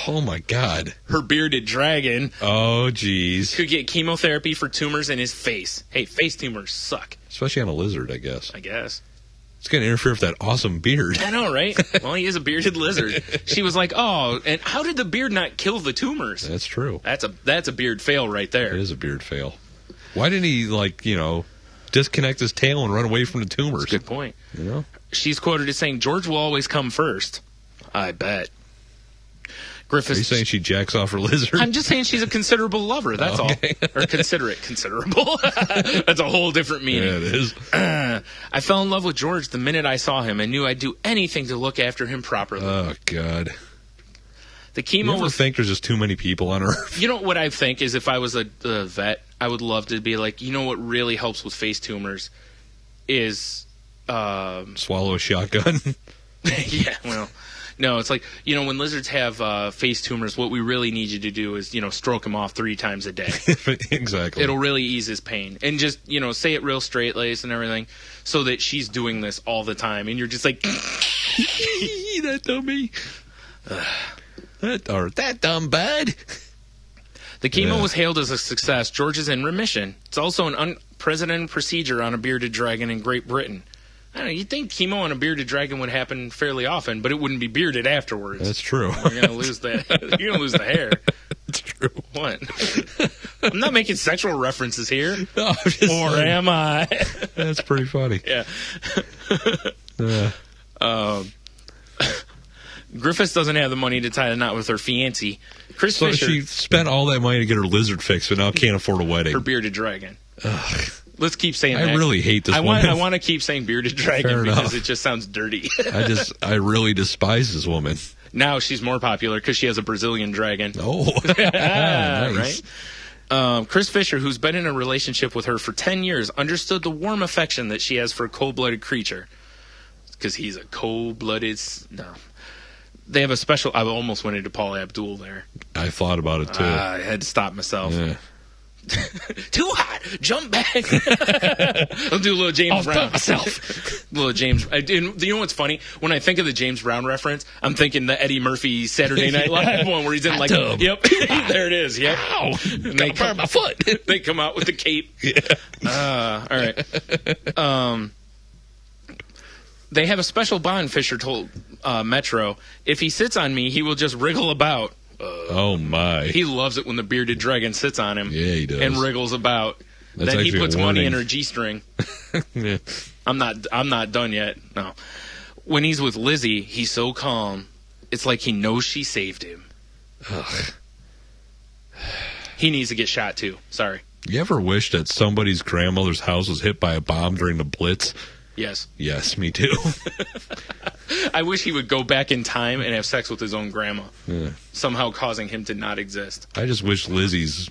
oh my God, her bearded dragon, oh jeez, could get chemotherapy for tumors in his face. Hey, face tumors suck. Especially on a lizard, I guess. It's going to interfere with that awesome beard. I know, right? Well, he is a bearded lizard. She was like, oh, and how did the beard not kill the tumors? That's true. That's a beard fail right there. It is a beard fail. Why didn't he, disconnect his tail and run away from the tumors? That's a good point. You know? She's quoted as saying, George will always come first. I bet. Griffiths. Are you saying she jacks off her lizard? I'm just saying she's a considerable lover, that's all. Or considerable. That's a whole different meaning. Yeah, it is. I fell in love with George the minute I saw him and knew I'd do anything to look after him properly. Oh, God. The chemo you ever think there's just too many people on Earth? You know what I think is if I was a vet, I would love to be like, you know what really helps with face tumors is... swallow a shotgun? Yeah, well... No, it's like, when lizards have face tumors, what we really need you to do is, stroke them off 3 times a day. Exactly. It'll really ease his pain. And just, say it real straight-laced and everything so that she's doing this all the time. And you're just like, that dummy. that dumb bud. The chemo was hailed as a success. George is in remission. It's also an unprecedented procedure on a bearded dragon in Great Britain. I don't know, you'd think chemo on a bearded dragon would happen fairly often, but it wouldn't be bearded afterwards. That's true. You're gonna lose the hair. It's true. What? I'm not making sexual references here. No, or saying. Am I? That's pretty funny. Yeah. Griffiths doesn't have the money to tie the knot with her fiancé. Chris Fisher. She spent all that money to get her lizard fixed, but now can't afford a wedding. Her bearded dragon. Ugh. Let's keep saying that. I really hate this woman. I want to keep saying bearded dragon because it just sounds dirty. I really despise this woman. Now she's more popular because she has a Brazilian dragon. Oh, nice. Right? Chris Fisher, who's been in a relationship with her for 10 years, understood the warm affection that she has for a cold-blooded creature. Because he's a cold-blooded... No. They have a special... I almost went into Paul Abdul there. I thought about it, too. I had to stop myself. Yeah. Too hot. Jump back. I'll do a little James Brown. myself. Little James. You know what's funny? When I think of the James Brown reference, I'm thinking the Eddie Murphy Saturday Night Live one where he's in like, tub. Yep, there it is. Yep. Ow! They burn my foot. They come out with the cape. Yeah. All right. They have a special bond. Fisher told Metro, if he sits on me, he will just wriggle about. Oh my! He loves it when the bearded dragon sits on him. Yeah, he does. And wriggles about. That's then he puts money in warning. her G-string. Yeah. I'm not done yet. No. When he's with Lizzie, he's so calm. It's like he knows she saved him. Ugh. He needs to get shot too. Sorry. You ever wish that somebody's grandmother's house was hit by a bomb during the Blitz? Yes. Yes, me too. I wish he would go back in time and have sex with his own grandma. Yeah. Somehow causing him to not exist. I just wish Lizzie's,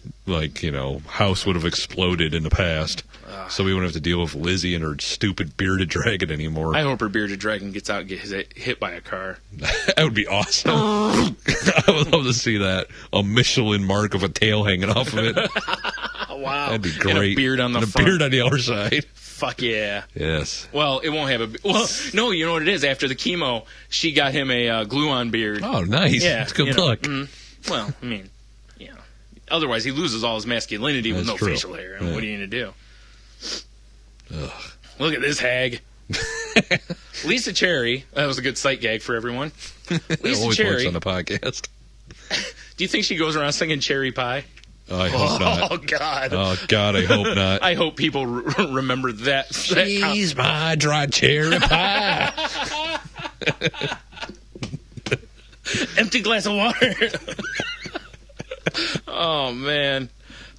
house would have exploded in the past. So we wouldn't have to deal with Lizzie and her stupid bearded dragon anymore. I hope her bearded dragon gets out and gets hit by a car. That would be awesome. I would love to see that. A Michelin mark of a tail hanging off of it. Wow. That'd be great. And a beard on the front. A beard on the other side. Fuck yeah. Yes. Well, it won't have a... Well, no, you know what it is? After the chemo, she got him a glue-on beard. Oh, nice. Yeah. That's good luck. Well, I mean, yeah. Otherwise, he loses all his masculinity with no true. facial hair. I mean, what are you going to do? Ugh. Look at this hag. Lisa Cherry. That was a good sight gag for everyone. Lisa always Cherry. works on the podcast. Do you think she goes around singing Cherry Pie? I hope not. Oh, God. Oh, God, I hope not. I hope people remember that. She's my dry cherry pie. Empty glass of water. Oh, man.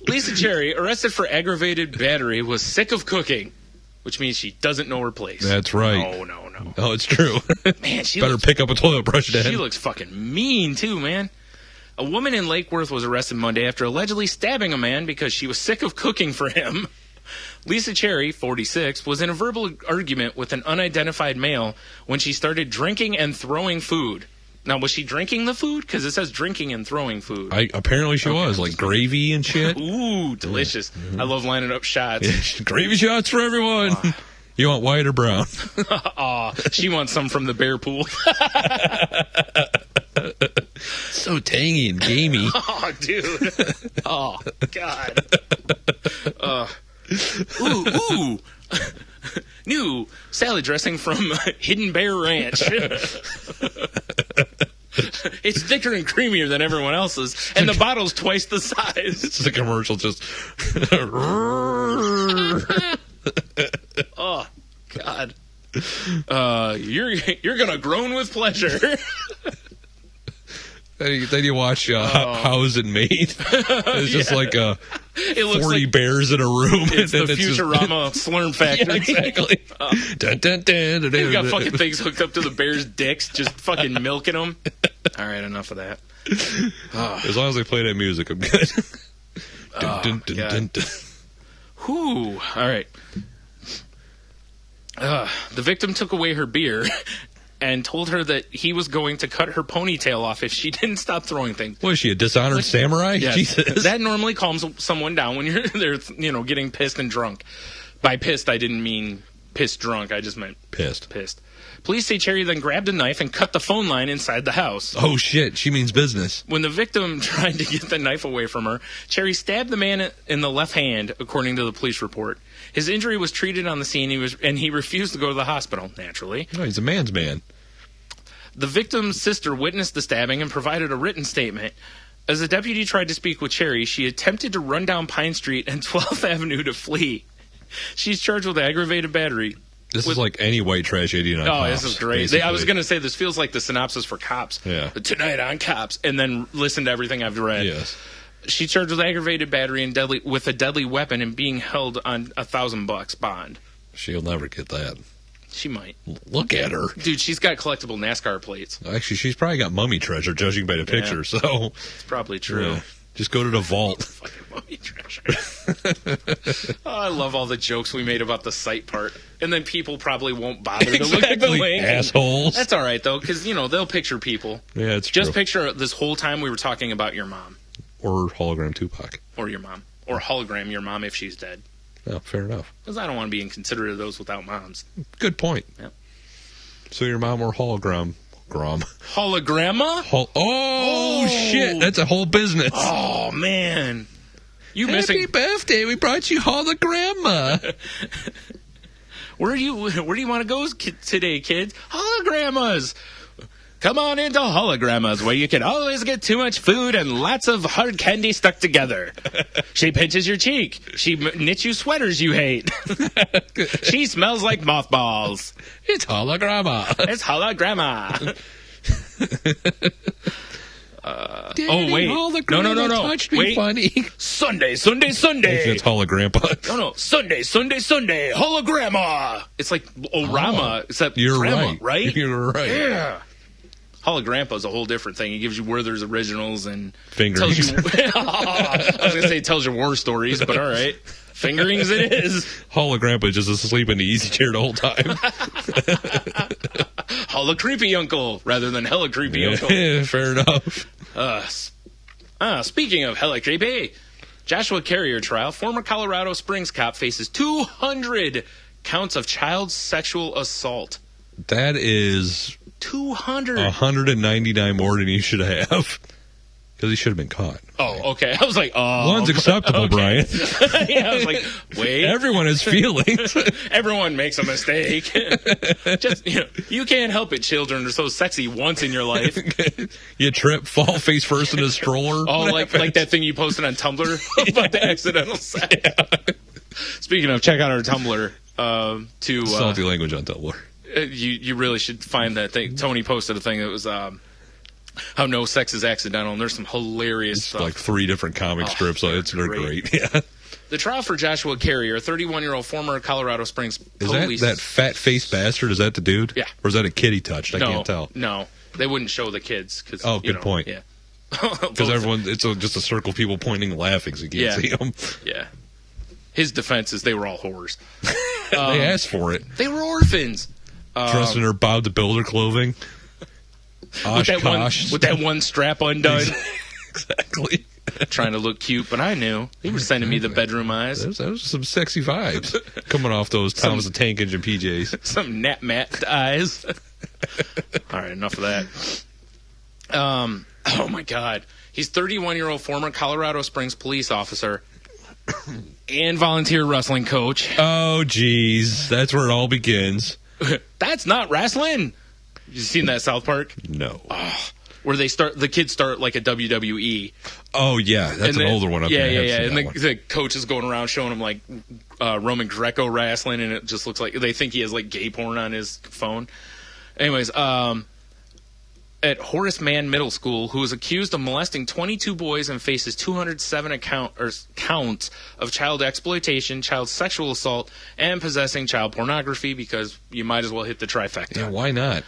Lisa Cherry, arrested for aggravated battery, was sick of cooking, which means she doesn't know her place. That's right. No. Oh, it's true. Man, she better pick up a toilet brush, Dad. She looks fucking mean, too, man. A woman in Lake Worth was arrested Monday after allegedly stabbing a man because she was sick of cooking for him. Lisa Cherry, 46, was in a verbal argument with an unidentified male when she started drinking and throwing food. Now, was she drinking the food? Because it says drinking and throwing food. Apparently she was, like gravy and shit. Ooh, delicious. I love lining up shots. Gravy shots for everyone. You want white or brown? Aw, she wants some from the bear pool. So tangy and gamey. Oh, dude. Oh, God. Ooh. New salad dressing from Hidden Bear Ranch. It's thicker and creamier than everyone else's, and the bottle's twice the size. It's a commercial just... Oh, God. You're going to groan with pleasure. Then you watch How's It Made? It's just like it looks 40 like bears in a room. It's the Futurama Slurm Factory. Yeah, exactly. Dun, dun, dun, dun, They've got fucking things hooked up to the bears' dicks, just fucking milking them. All right, enough of that. As long as they play that music, I'm good. Dun, dun, dun, dun, dun. Whew. All right. The victim took away her beer and told her that he was going to cut her ponytail off if she didn't stop throwing things. What is she, a dishonored samurai? Yes. Jesus. That normally calms someone down when they're getting pissed and drunk. By pissed, I didn't mean pissed drunk. I just meant pissed. Police say Cherry then grabbed a knife and cut the phone line inside the house. Oh, shit. She means business. When the victim tried to get the knife away from her, Cherry stabbed the man in the left hand, according to the police report. His injury was treated on the scene, and he refused to go to the hospital, naturally. No, he's a man's man. The victim's sister witnessed the stabbing and provided a written statement. As the deputy tried to speak with Cherry, she attempted to run down Pine Street and 12th Avenue to flee. She's charged with aggravated battery. This is like any white trash idiot on Cops. Oh, this is great. I was going to say, this feels like the synopsis for Cops. Yeah. Tonight on Cops, and then listen to everything I've read. Yes. She's charged with aggravated battery and with a deadly weapon and being held on $1,000 bond. She'll never get that. She might. Look at her. Dude, she's got collectible NASCAR plates. Actually, she's probably got mummy treasure, judging by the picture, so... It's probably true. Yeah. Just go to the vault. Fucking mummy treasure. Oh, I love all the jokes we made about the site part. And then people probably won't bother to look at the link. Assholes. That's all right, though, because, they'll picture people. Yeah, it's true. Just picture this whole time we were talking about your mom. Or hologram Tupac. Or your mom. Or hologram your mom if she's dead. Yeah, fair enough. Because I don't want to be inconsiderate of those without moms. Good point. Yeah. So your mom or hologram... Hologramma? Oh, shit. That's a whole business. Oh, man. Happy birthday. We brought you hologramma. Where do you want to go today, kids? Hologrammas. Come on into Hologrammas, where you can always get too much food and lots of hard candy stuck together. She pinches your cheek. She knits you sweaters you hate. She smells like mothballs. It's Hologramma. It's Hologramma. Daddy, wait. Hologramma No. touched me Wait. funny. Sunday. It's Hologramma. No. Sunday. Hologramma. It's like Orama, except You're grandma, right. You're right. Yeah. Hologrampa is a whole different thing. It gives you Werther's originals and fingerings. Tells you, I was gonna say it tells you war stories, but all right, fingerings it is. Hologrampa is just asleep in the easy chair the whole time. Holla creepy uncle rather than hella creepy uncle. Fair enough. Speaking of hella creepy, Joshua Carrier trial. Former Colorado Springs cop faces 200 counts of child sexual assault. That is 200. 199 more than he should have. Because he should have been caught. Oh, okay. I was like, one's acceptable, okay. Brian. Yeah, I was like, wait. Everyone has feelings. Everyone makes a mistake. Just, you can't help it. Children are so sexy once in your life. You trip, fall face first in a stroller. Oh, like that thing you posted on Tumblr about the accidental sex. Yeah. Speaking of, check out our Tumblr. Salty language on Tumblr. You really should find that thing. Tony posted a thing that was how no sex is accidental, and there's some hilarious stuff. Like 3 different comic strips, so they're great. Yeah. The trial for Joshua Carrier, a 31-year-old former Colorado Springs police... Is that fat-faced bastard? Is that the dude? Yeah. Or is that a kid he touched? I can't tell. No, they wouldn't show the kids. Good point. Yeah. Because it's just a circle of people pointing and laughing, so you can't see them. Yeah. His defense is they were all whores. They asked for it. They were orphans. Dressed in her Bob the Builder clothing. With that one strap undone. Exactly. trying to look cute, but I knew. He was sending me the bedroom eyes. That was some sexy vibes coming off those Thomas the Tank Engine PJs. Some nap-matte eyes. All right, enough of that. Oh, my God. He's 31-year-old former Colorado Springs police officer and volunteer wrestling coach. Oh, geez. That's where it all begins. That's not wrestling. You seen that South Park? No. Where the kids start like a WWE. Oh, yeah. That's an older one. Yeah. And the coach is going around showing them like Roman Greco wrestling, and it just looks like they think he has like gay porn on his phone. Anyways, at Horace Mann Middle School, who is accused of molesting 22 boys and faces 207 counts of child exploitation, child sexual assault, and possessing child pornography, because you might as well hit the trifecta. Yeah, why not?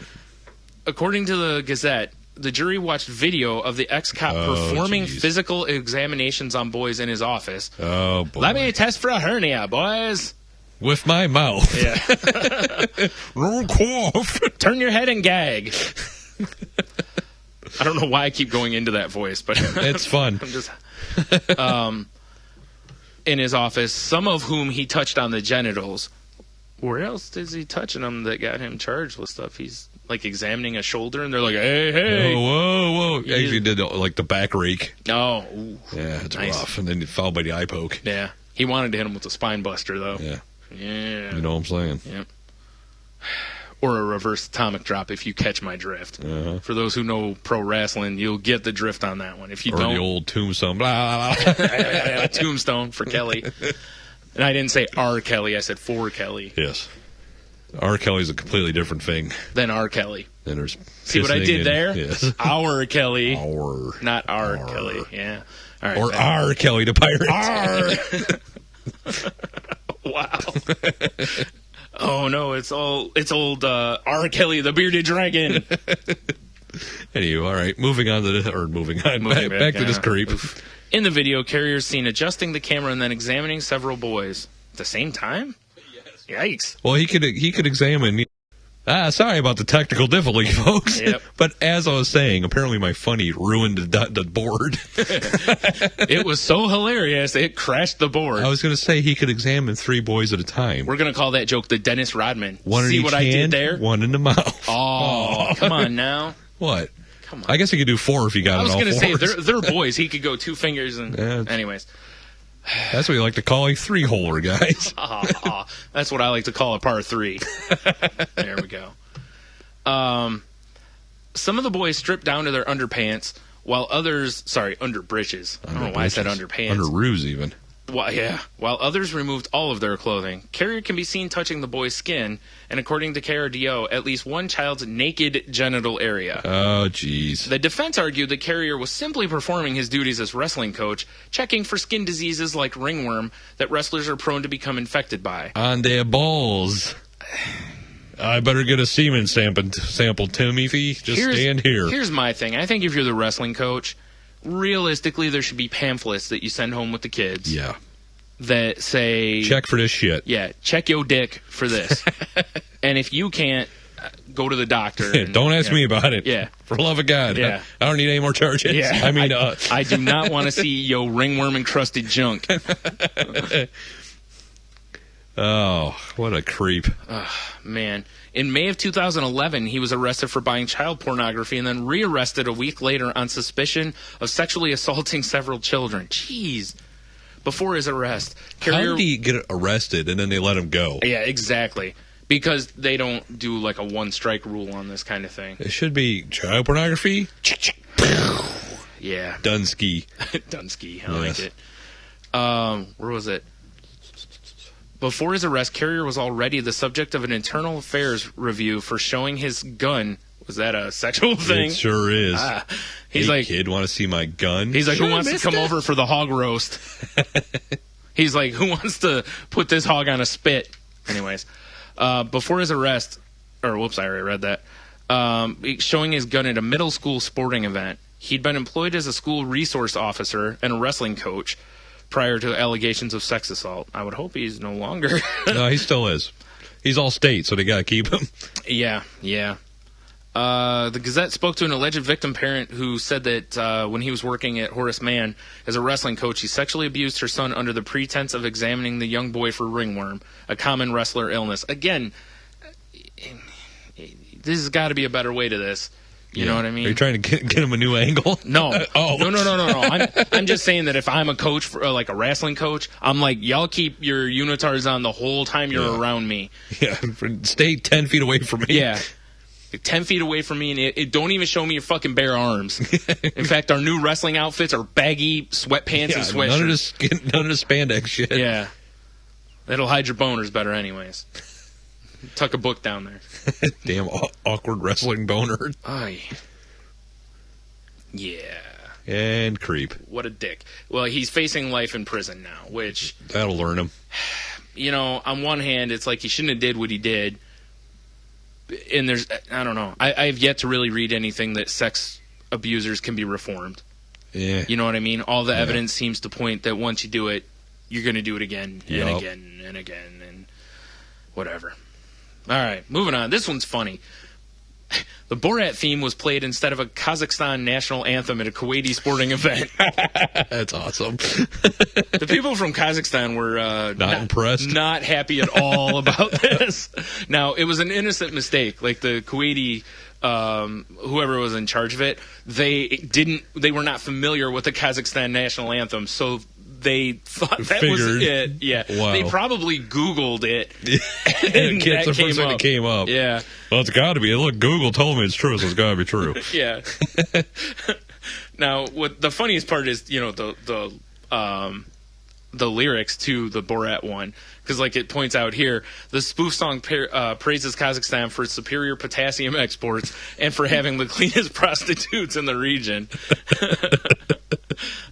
According to the Gazette, the jury watched video of the ex-cop performing physical examinations on boys in his office. Oh, boy. Let me test for a hernia, boys. With my mouth. Yeah. Roll cough. Turn your head and gag. I don't know why I keep going into that voice, but it's fun. I'm just in his office, some of whom he touched on the genitals. Where else is he touching them that got him charged with stuff? He's like examining a shoulder, and they're like, "Hey, whoa!" Actually, did like the back rake. Oh, yeah, it's nice. rough, and then followed by the eye poke. Yeah, he wanted to hit him with a spine buster, though. Yeah. You know what I'm saying? Yep. Or a reverse atomic drop, if you catch my drift. Uh-huh. For those who know pro wrestling, you'll get the drift on that one. If you don't, the old tombstone. Blah, blah, blah. Tombstone for Kelly. And I didn't say R. Kelly, I said for Kelly. Yes. R. Kelly's a completely different thing than R. Kelly. Then there's see what I did there? Yes. Our Kelly. Not R. Kelly. Yeah. All right. Or R. Kelly the pirate. R. Wow. Oh no, it's old R. Kelly the bearded dragon. Anyway, all right. Moving on. Back to this creep. In the video, Carrier's seen adjusting the camera and then examining several boys at the same time. Yes. Yikes. Well, he could examine. Sorry about the technical difficulty, folks. Yep. But as I was saying, apparently my funny ruined the board. It was so hilarious, it crashed the board. I was going to say he could examine 3 boys at a time. We're going to call that joke the Dennis Rodman. One See in each what hand, I did there? One in the mouth. Oh, come on now. What? Come on. I guess he could do 4 if he got it all. I was going to say, they're boys. He could go 2 fingers. And anyways. That's what you like to call a 3-holer, guys. That's what I like to call a par 3. There we go. Some of the boys stripped down to their underpants, while others, underbreeches. I don't know why I said underpants. Underoos, even. Well, yeah. While others removed all of their clothing. Carrier can be seen touching the boy's skin, and according to KRDO, at least one child's naked genital area. Oh, jeez. The defense argued that Carrier was simply performing his duties as wrestling coach, checking for skin diseases like ringworm that wrestlers are prone to become infected by. On their balls. I better get a semen sample, Timothy. Stand here. Here's my thing. I think if you're the wrestling coach, realistically, there should be pamphlets that you send home with the kids. Yeah. That say... check for this shit. Yeah, check your dick for this. And if you can't, go to the doctor. And, don't ask me about it. Yeah. For the love of God. Yeah. I don't need any more charges. Yeah. I mean... I do not want to see your ringworm-encrusted junk. Oh, what a creep. Man. In May of 2011, he was arrested for buying child pornography and then rearrested a week later on suspicion of sexually assaulting several children. Jeez. Before his arrest. How did he get arrested and then they let him go? Yeah, exactly. Because they don't do like a one-strike rule on this kind of thing. It should be child pornography. Yeah. Dunsky. Dunsky. I like it. Where was it? Before his arrest, Carrier was already the subject of an internal affairs review for showing his gun. Was that a sexual thing? It sure is. He's hey, like, kid, want to see my gun? He's like, sure, who wants to come over for the hog roast? He's like, who wants to put this hog on a spit? Anyways, before his arrest, I already read that. Showing his gun at a middle school sporting event. He'd been employed as a school resource officer and a wrestling coach prior to allegations of sex assault. I would hope he's no longer. No, he still is. He's all state, so they got to keep him. Yeah. The Gazette spoke to an alleged victim parent who said that when he was working at Horace Mann as a wrestling coach, he sexually abused her son under the pretense of examining the young boy for ringworm, a common wrestler illness. Again, this has got to be a better way to this. You know what I mean? Are you trying to get him a new angle? No. Oh. No. I'm just saying that if I'm a coach, like a wrestling coach, I'm like, y'all keep your unitards on the whole time you're around me. Yeah, stay 10 feet away from me. Yeah. 10 feet away from me, and it don't even show me your fucking bare arms. In fact, our new wrestling outfits are baggy sweatpants and sweatshirts. None of the spandex shit. Yeah. That'll hide your boners better anyways. Tuck a book down there. Damn awkward wrestling boner. Aye. Yeah. And creep. What a dick. Well, he's facing life in prison now, which... That'll learn him. You know, on one hand, it's like he shouldn't have did what he did. And there's... I don't know. I have yet to really read anything that sex abusers can be reformed. Yeah. You know what I mean? All the evidence seems to point that once you do it, you're going to do it again and again and again and whatever. All right, moving on. This one's funny. The Borat theme was played instead of a Kazakhstan national anthem at a Kuwaiti sporting event. That's awesome. The people from Kazakhstan were not impressed, not happy at all about this. Now, it was an innocent mistake. Like the Kuwaiti, whoever was in charge of it, they were not familiar with the Kazakhstan national anthem, so they thought that was it. Yeah, wow. They probably Googled it, and that's the first thing that came up. Yeah, well, it's got to be. Look, Google told me it's true, so it's got to be true. Yeah. Now, what the funniest part is, you know, the lyrics to the Borat one, because like it points out here, the spoof song praises Kazakhstan for its superior potassium exports and for having the cleanest prostitutes in the region.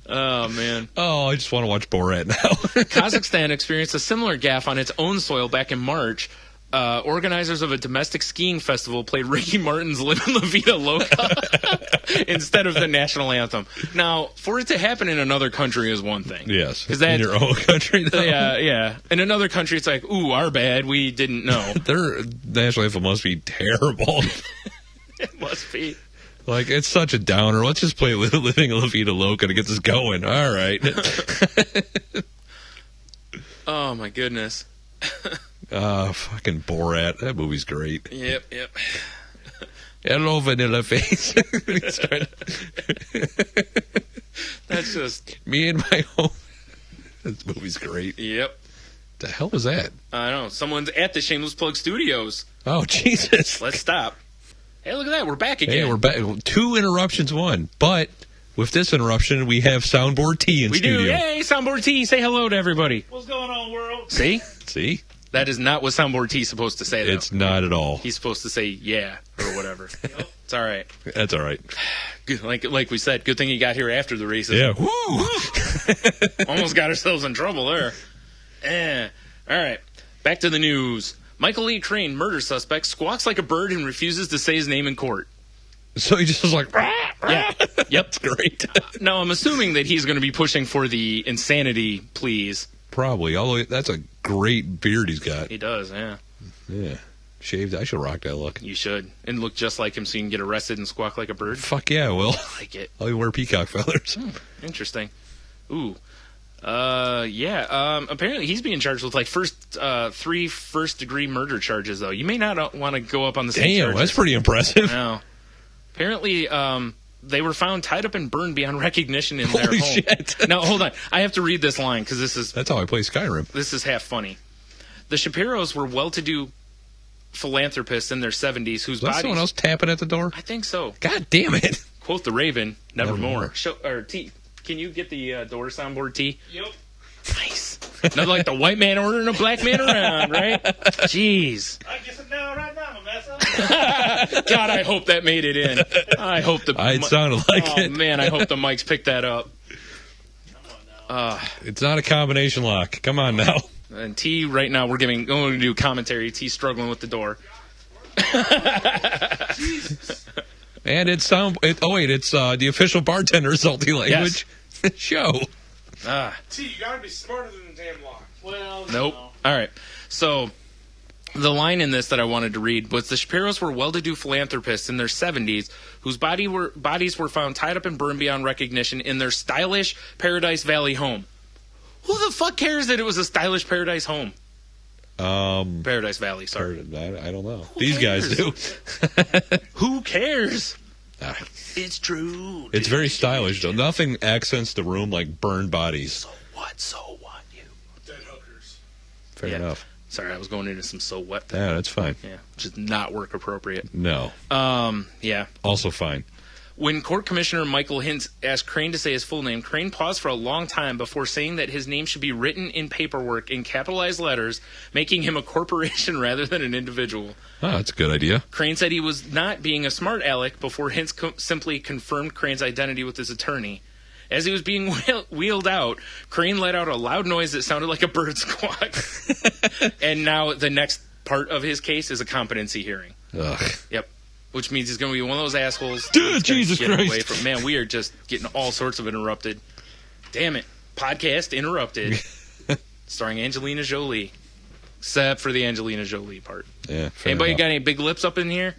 Oh, man. Oh, I just want to watch Borat now. Kazakhstan experienced a similar gaffe on its own soil back in March. Organizers of a domestic skiing festival played Ricky Martin's Livin' La Vida Loca instead of the national anthem. Now, for it to happen in another country is one thing. Yes. In your own country, though. Yeah. In another country, it's like, ooh, our bad. We didn't know. Their national anthem must be terrible. It must be. Like, it's such a downer. Let's just play Living La Vida Loca to get this going. All right. Oh, my goodness. Fucking Borat. That movie's great. Yep. Hello, Vanilla Face. That's just... Me and my home. This movie's great. Yep. The hell was that? I don't know. Someone's at the Shameless Plug Studios. Oh, Jesus. Let's stop. Hey, look at that. We're back again. Hey, we're back. 2 interruptions, 1. But with this interruption, we have Soundboard T in studio. We do. Hey, Soundboard T. Say hello to everybody. What's going on, world? See? That is not what Soundboard T is supposed to say, though. It's not at all. He's supposed to say yeah or whatever. It's all right. That's all right. Good, like we said, good thing he got here after the races. Yeah. Woo! Almost got ourselves in trouble there. All right. Back to the news. Michael Lee Crane, murder suspect, squawks like a bird and refuses to say his name in court. So he just was like, rah, rah. Yeah. Yep. That's great. Now, I'm assuming that he's going to be pushing for the insanity pleas. Probably. Although that's a great beard he's got. He does, yeah. Yeah. Shaved. I should rock that look. You should. And look just like him so you can get arrested and squawk like a bird. Fuck yeah, I will. I like it. I'll wear peacock feathers. Interesting. Ooh. Apparently he's being charged with like 3 first-degree murder charges, though. You may not want to go up on the same charges. Damn, that's pretty impressive. No. Apparently, they were found tied up and burned beyond recognition in their Holy home. shit. Now, hold on. I have to read this line because That's how I play Skyrim. This is half funny. The Shapiros were well-to-do philanthropists in their 70s whose bodies... someone else tapping at the door? I think so. God damn it. Quote the Raven, nevermore. Nevermore. T, can you get the door soundboard, T? Yep. Nice. Not like the white man ordering a black man around, right? Jeez. I guess I'm down right now, my mess. God, I hope that made it in. I hope the... It sounded like it. Oh, man, I hope the mics picked that up. Come on now. It's not a combination lock. Come on now. And T, right now, we're going to do commentary. T struggling with the door. Jesus. And it's the official bartender salty language show. T, you gotta be smarter than the damn lock. Well, nope. no. All right. So, The line in this that I wanted to read was the Shapiros were well-to-do philanthropists in their 70s whose bodies were found tied up and burned beyond recognition in their stylish Paradise Valley home. Who the fuck cares that it was a stylish Paradise home? Paradise Valley, sorry. I don't know. Who These cares? guys do. Who cares? Ah, It's true. it's very stylish, though. Nothing accents the room like burned bodies. So what, you? Dead hookers. Fair Yeah. enough. Sorry, I was going into some so what. Yeah, that's fine. Yeah, just not work appropriate. No. Yeah. Also fine. When Court Commissioner Michael Hintz asked Crane to say his full name, Crane paused for a long time before saying that his name should be written in paperwork in capitalized letters, making him a corporation rather than an individual. Oh, that's a good idea. Crane said he was not being a smart aleck before Hintz simply confirmed Crane's identity with his attorney. As he was being wheeled out, Crane let out a loud noise that sounded like a bird squawk. And now the next part of his case is a competency hearing. Ugh. Yep. Which means he's going to be one of those assholes. Dude, that's gonna Jesus get Christ. away from, man, we are just getting all sorts of interrupted. Damn it. Podcast interrupted. Starring Angelina Jolie. Except for the Angelina Jolie part. Yeah. fair Anybody enough. got any big lips up in here?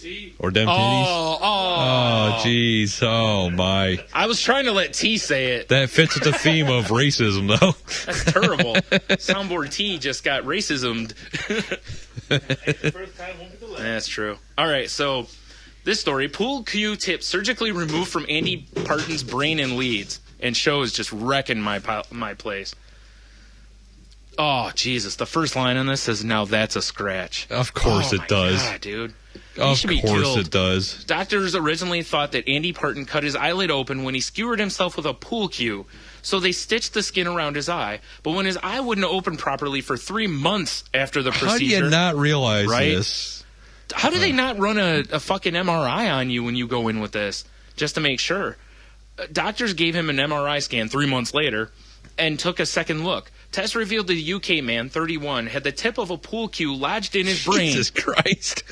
T. Or dem titties? Oh, jeez. Oh, my. I was trying to let T say it. That fits with the theme of racism, though. That's terrible. Soundboard T just got racismed. First time won't be the last. That's true. All right, so this story: pool cue tip surgically removed from Andy Parton's brain and leads, and show is just wrecking my place. Oh Jesus! The first line on this says, "Now that's a scratch." Of course Oh, it my does. God, dude. He Of should be course killed. it does. Doctors originally thought that Andy Parton cut his eyelid open when he skewered himself with a pool cue, so they stitched the skin around his eye. But when his eye wouldn't open properly for 3 months after the How do procedure, you not realize Right? this? how do they not run a fucking MRI on you when you go in with this, just to make sure? Doctors gave him an MRI scan 3 months later and took a second look. Tests revealed the UK man, 31, had the tip of a pool cue lodged in his brain. Jesus Christ.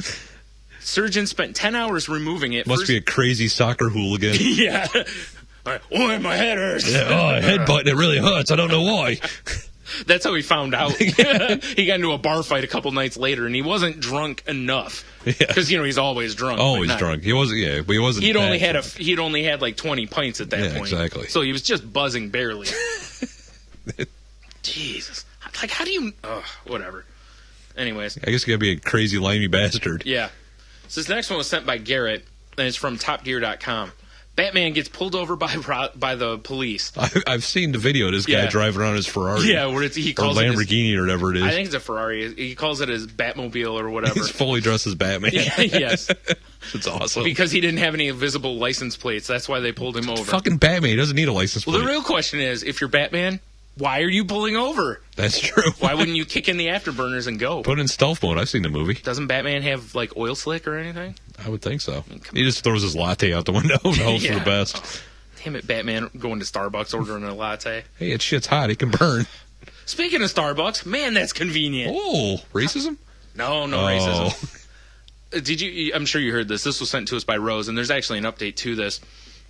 Surgeons spent 10 hours removing it. Must be a crazy soccer hooligan. Yeah. All right. Oh, my head hurts. Yeah, oh, headbutt, it really hurts. I don't know why. That's how he found out. He got into a bar fight a couple nights later, and he wasn't drunk enough. Because, he's always drunk. but Always not- drunk. He wasn't, but he wasn't. He'd only that had drunk. he'd only had like 20 pints at that Yeah, point. exactly. So he was just buzzing barely. Jesus. Like, how do you... whatever. Anyways. I guess you gotta be a crazy, limey bastard. Yeah. So this next one was sent by Garrett, and it's from TopGear.com. Batman gets pulled over by the police. I've seen the video of this guy Yeah. driving around his Ferrari. Yeah, where he Or calls it his, Lamborghini or whatever it is. I think it's a Ferrari. He calls it his Batmobile or whatever. He's fully dressed as Batman. Yes. It's awesome. Because he didn't have any visible license plates. That's why they pulled him over. Fucking Batman. He doesn't need a license plate. Well, the real question is, if you're Batman, why are you pulling over? That's true. Why wouldn't you kick in the afterburners and go? Put it in stealth mode. I've seen the movie. Doesn't Batman have, like, oil slick or anything? I would think so. come He just throws his latte out the window and hopes for Yeah. the best. Damn it, Batman going to Starbucks ordering a latte. Hey, it shit's hot. It can burn. Speaking of Starbucks, man, that's convenient. Oh, racism? No racism. Did you? I'm sure you heard this. This was sent to us by Rose, and there's actually an update to this,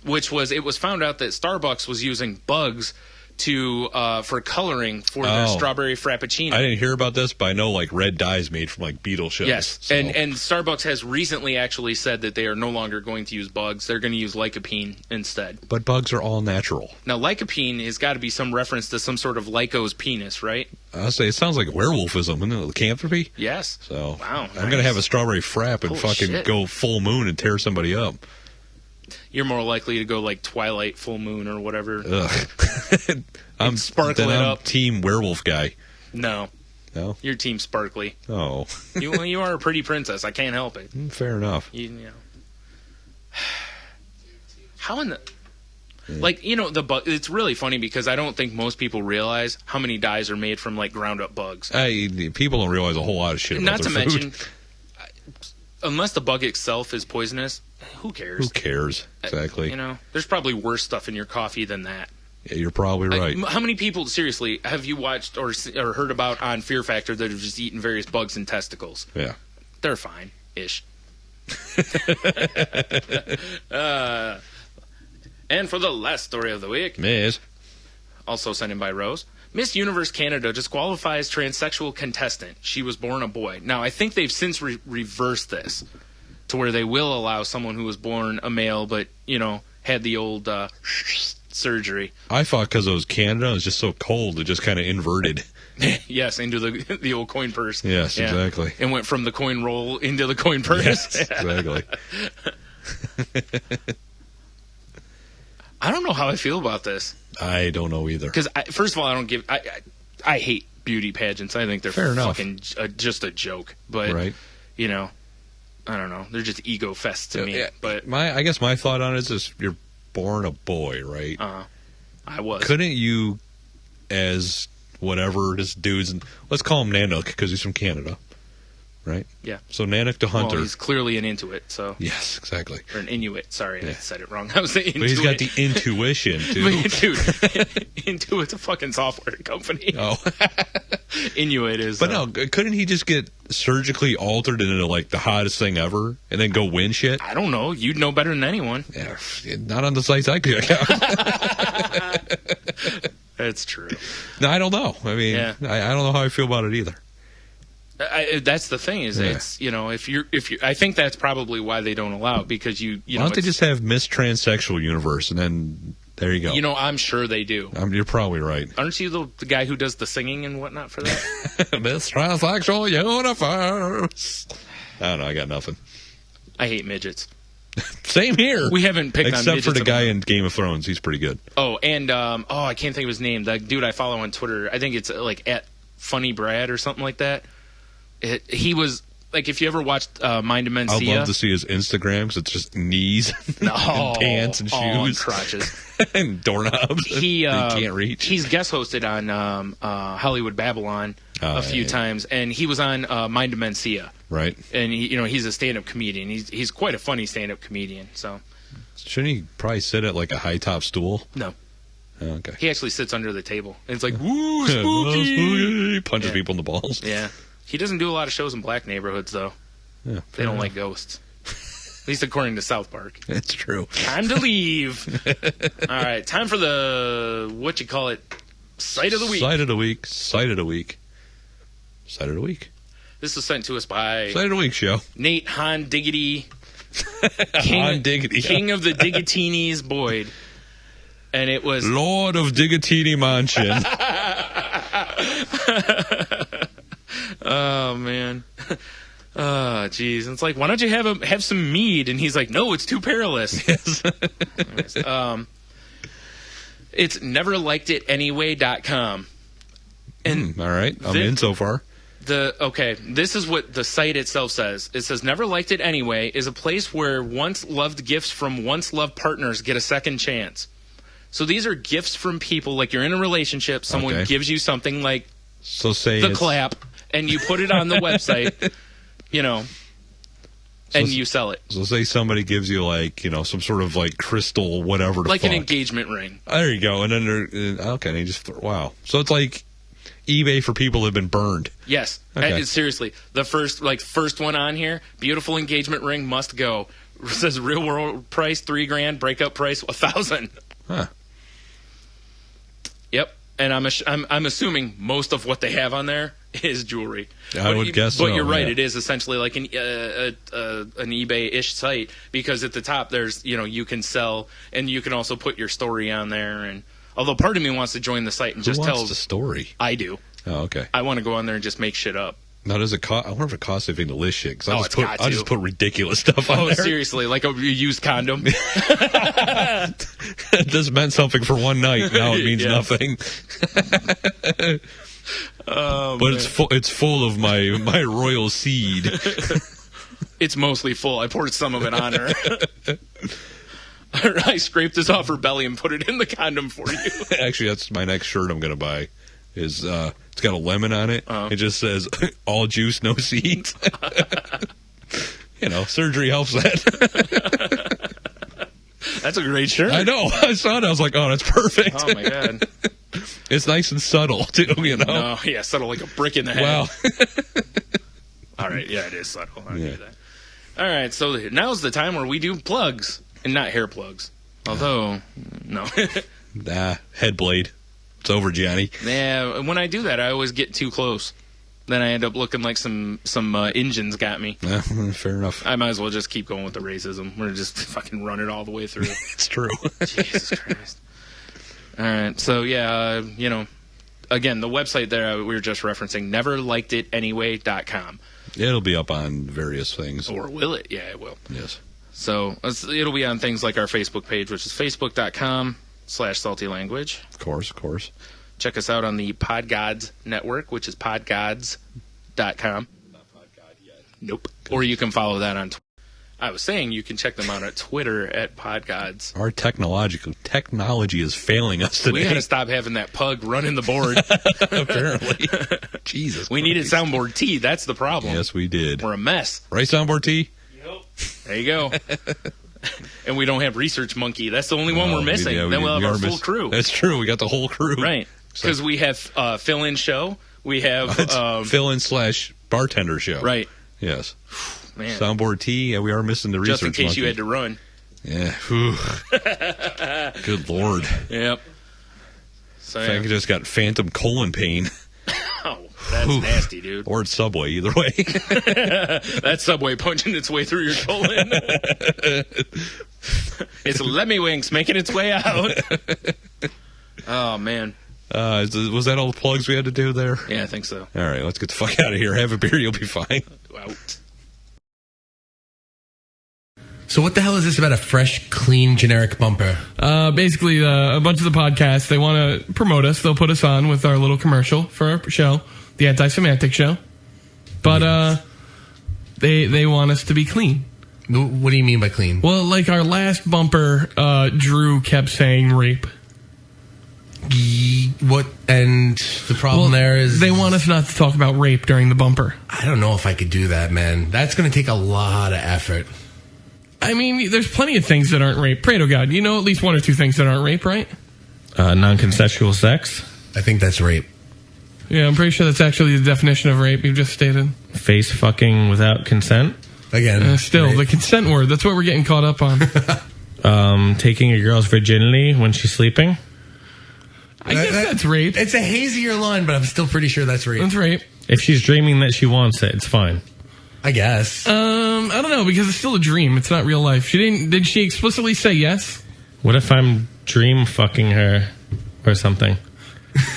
which was it was found out that Starbucks was using bugs to for coloring for their Oh. strawberry frappuccino. I didn't hear about this, but I know like red dye's made from like beetle shells. Yes, so- and Starbucks has recently actually said that they are no longer going to use bugs. They're going to use lycopene instead. But bugs are all natural. Now, lycopene has got to be some reference to some sort of Lyco's penis, right? I'll say it sounds like werewolfism, isn't it? Lycanthropy? Yes. So Wow, I'm gonna nice. have a strawberry frap and Holy fucking shit. go full moon and tear somebody up. You're more likely to go like Twilight, Full Moon, or whatever. Ugh. I'm sparkle then it I'm up. team werewolf guy. No, No? your team sparkly. Oh. You are a pretty princess. I can't help it. Fair enough. You know. How in the like the bug? It's really funny because I don't think most people realize how many dyes are made from like ground up bugs. People don't realize a whole lot of shit about Not to their food. mention, unless the bug itself is poisonous, who cares? Who cares? Exactly. There's probably worse stuff in your coffee than that. Yeah, you're probably right. How many people, seriously, have you watched or heard about on Fear Factor that have just eaten various bugs and testicles? Yeah. They're fine-ish. And for the last story of the week, Miss. also sent in by Rose. Miss Universe Canada disqualifies transsexual contestant. She was born a boy. Now, I think they've since reversed this to where they will allow someone who was born a male but, had the old surgery. I thought because it was Canada, it was just so cold, it just kind of inverted. Yes, into the old coin purse. Yes, yeah. Exactly. And went from the coin roll into the coin purse. Yes, exactly. I don't know how I feel about this. I don't know either. Because, first of all, I hate beauty pageants. I think they're fucking just a joke. But, right. I don't know. They're just ego fests to me. Yeah, but I guess my thought on it is you're born a boy, right? I was. Couldn't you, as whatever this dude's, let's call him Nanook because he's from Canada, right? Yeah. So Nanook the Hunter. Well, he's clearly an Intuit, so. Yes, exactly. Or an Inuit. Sorry, I said it wrong. I was saying Intuit. But he's got the intuition, too. Dude, Intuit's a fucking software company. Oh. Inuit is. But no, couldn't he just get surgically altered into like the hottest thing ever and then go win shit? I don't know. You'd know better than anyone. Yeah, not on the sites I could. That's true. No, I don't know. I mean, I don't know how I feel about it either. That's the thing is, it's if you I think that's probably why they don't allow it, because why don't they just have Miss Transsexual Universe and then there you go. I'm sure they do. You're probably right. Aren't you the guy who does the singing and whatnot for that? Miss Transsexual Universe. I don't know. I got nothing. I hate midgets. Same here. We haven't picked on midgets. Except for the guy in Game of Thrones. He's pretty good. Oh, and I can't think of his name. The dude I follow on Twitter. I think it's like at Funny Brad or something like that. He was like, if you ever watched Mind of Mencia. I'd love to see his Instagram because it's just knees, and pants, and shoes, and crotches, and doorknobs. He can't reach. He's guest hosted on Hollywood Babylon a few times, and he was on Mind of Mencia. Right. And he's a stand-up comedian. He's quite a funny stand-up comedian. So shouldn't he probably sit at like a high top stool? No. Oh, okay. He actually sits under the table. And it's like, woo, spooky. Spooky. Punches people in the balls. Yeah. He doesn't do a lot of shows in black neighborhoods, though. Yeah, they don't like ghosts. At least according to South Park. That's true. Time to leave. All right, time for the, Sight of the Week. Sight of the Week. Sight of the Week. Sight of the Week. This was sent to us by... Sight of the Week show. Nate Han Diggity. Han Diggity. King of the Diggitinis, Boyd. And it was... Lord of Diggatini Mansion. Oh, man. Oh, jeez. It's like, why don't you have some mead? And he's like, no, it's too perilous. Yes. It's neverlikedItanyway.com. And all right. I'm in so far. This is what the site itself says. It says, Never Liked It Anyway is a place where once-loved gifts from once-loved partners get a second chance. So these are gifts from people, like you're in a relationship, someone gives you something like the clap, and you put it on the website, and you sell it. So say somebody gives you some sort of like crystal whatever like an engagement ring. There you go. And then and you just wow. So it's like eBay for people who have been burned. Yes. Okay. Seriously, the first one on here, beautiful engagement ring, must go. It says real world price $3,000, breakup price $1,000. Huh. Yep. And I'm assuming most of what they have on there is jewelry. I would guess so. But you're right. Yeah. It is essentially like an eBay-ish site, because at the top there's you can sell, and you can also put your story on there. And although part of me wants to join the site and just tell the story. I do. Oh, okay. I want to go on there and just make shit up. Now, does it cost? I wonder if it costs anything to list shit. Because I'll just put ridiculous stuff on there. Oh, seriously, like a used condom. This meant something for one night. Now it means nothing. But it's full of my royal seed. It's mostly full. I poured some of it on her. I scraped this off her belly and put it in the condom for you. Actually, that's my next shirt I'm going to buy. It's got a lemon on it. It just says all juice, no seeds. Surgery helps that. That's a great shirt. I know. I saw it. I was like, oh, that's perfect. Oh my god. It's nice and subtle too. No, yeah, subtle like a brick in the head. Wow. All right, yeah, it is subtle. I get that. All right, so now's the time where we do plugs, and not hair plugs. Although, no. Head blade. It's over, Johnny. Yeah, when I do that, I always get too close. Then I end up looking like some engines got me. Yeah, fair enough. I might as well just keep going with the racism. We're just fucking run it all the way through. It's true. Jesus Christ. All right, so yeah, again, the website there we were just referencing, neverlikedItanyway.com. It'll be up on various things. Or will it? Yeah, it will. Yes. So it'll be on things like our Facebook page, which is facebook.com/saltylanguage. Of course. Check us out on the Podgods network, which is podgods.com. Not Podgod yet. Nope. Or you can follow that on Twitter. I was saying you can check them out at Twitter at Podgods. Our technology is failing us today. We got to stop having that pug running the board. Apparently. Jesus We needed Soundboard T. That's the problem. Yes, we did. We're a mess. Right, Soundboard T? Yep. There you go. And we don't have Research Monkey. That's the only one we're missing. Then we'll have our full crew. That's true. We got the whole crew. Right. Because we have fill-in show. We have... fill-in / bartender show. Right. Yes. Man. Soundboard T, and we are missing the Research Just in case Monkey. you had to run. Yeah. Good Lord. Yep. So, I think I just got phantom colon pain. Oh, that's nasty, dude. Or it's Subway, either way. That Subway punching its way through your colon. It's Lemmy-Winks making its way out. Oh, man. Was that all the plugs we had to do there? Yeah, I think so. All right, let's get the fuck out of here. Have a beer, you'll be fine. Out. So what the hell is this about a fresh, clean, generic bumper? Basically, a bunch of the podcasts, they want to promote us. They'll put us on with our little commercial for our show, the Anti-Semantic Show. But they want us to be clean. What do you mean by clean? Well, like our last bumper, Drew kept saying rape. What? And the problem there is... They want us not to talk about rape during the bumper. I don't know if I could do that, man. That's going to take a lot of effort. I mean, there's plenty of things that aren't rape. Pray to God. You know at least one or two things that aren't rape, right? Non-consensual sex. I think that's rape. Yeah, I'm pretty sure that's actually the definition of rape you've just stated. Face fucking without consent. Again, still, rape. the consent word. That's what we're getting caught up on. Taking a girl's virginity when she's sleeping. I guess that's rape. It's a hazier line, but I'm still pretty sure that's rape. That's rape. If she's dreaming that she wants it, it's fine. I guess. I don't know, because it's still a dream. It's not real life. Did she explicitly say yes? What if I'm dream fucking her or something?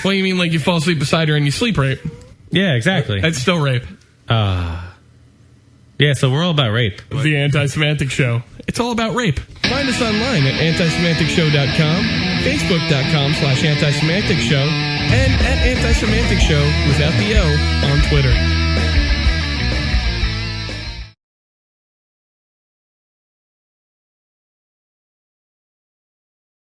What do you mean, like you fall asleep beside her and you sleep rape? Yeah, exactly. That's still rape. Yeah, so we're all about rape. The Anti-Semantic Show. It's all about rape. Find us online at antisemanticshow.com, facebook.com/antisemanticshow, and at Anti-Semantic Show without the O on Twitter.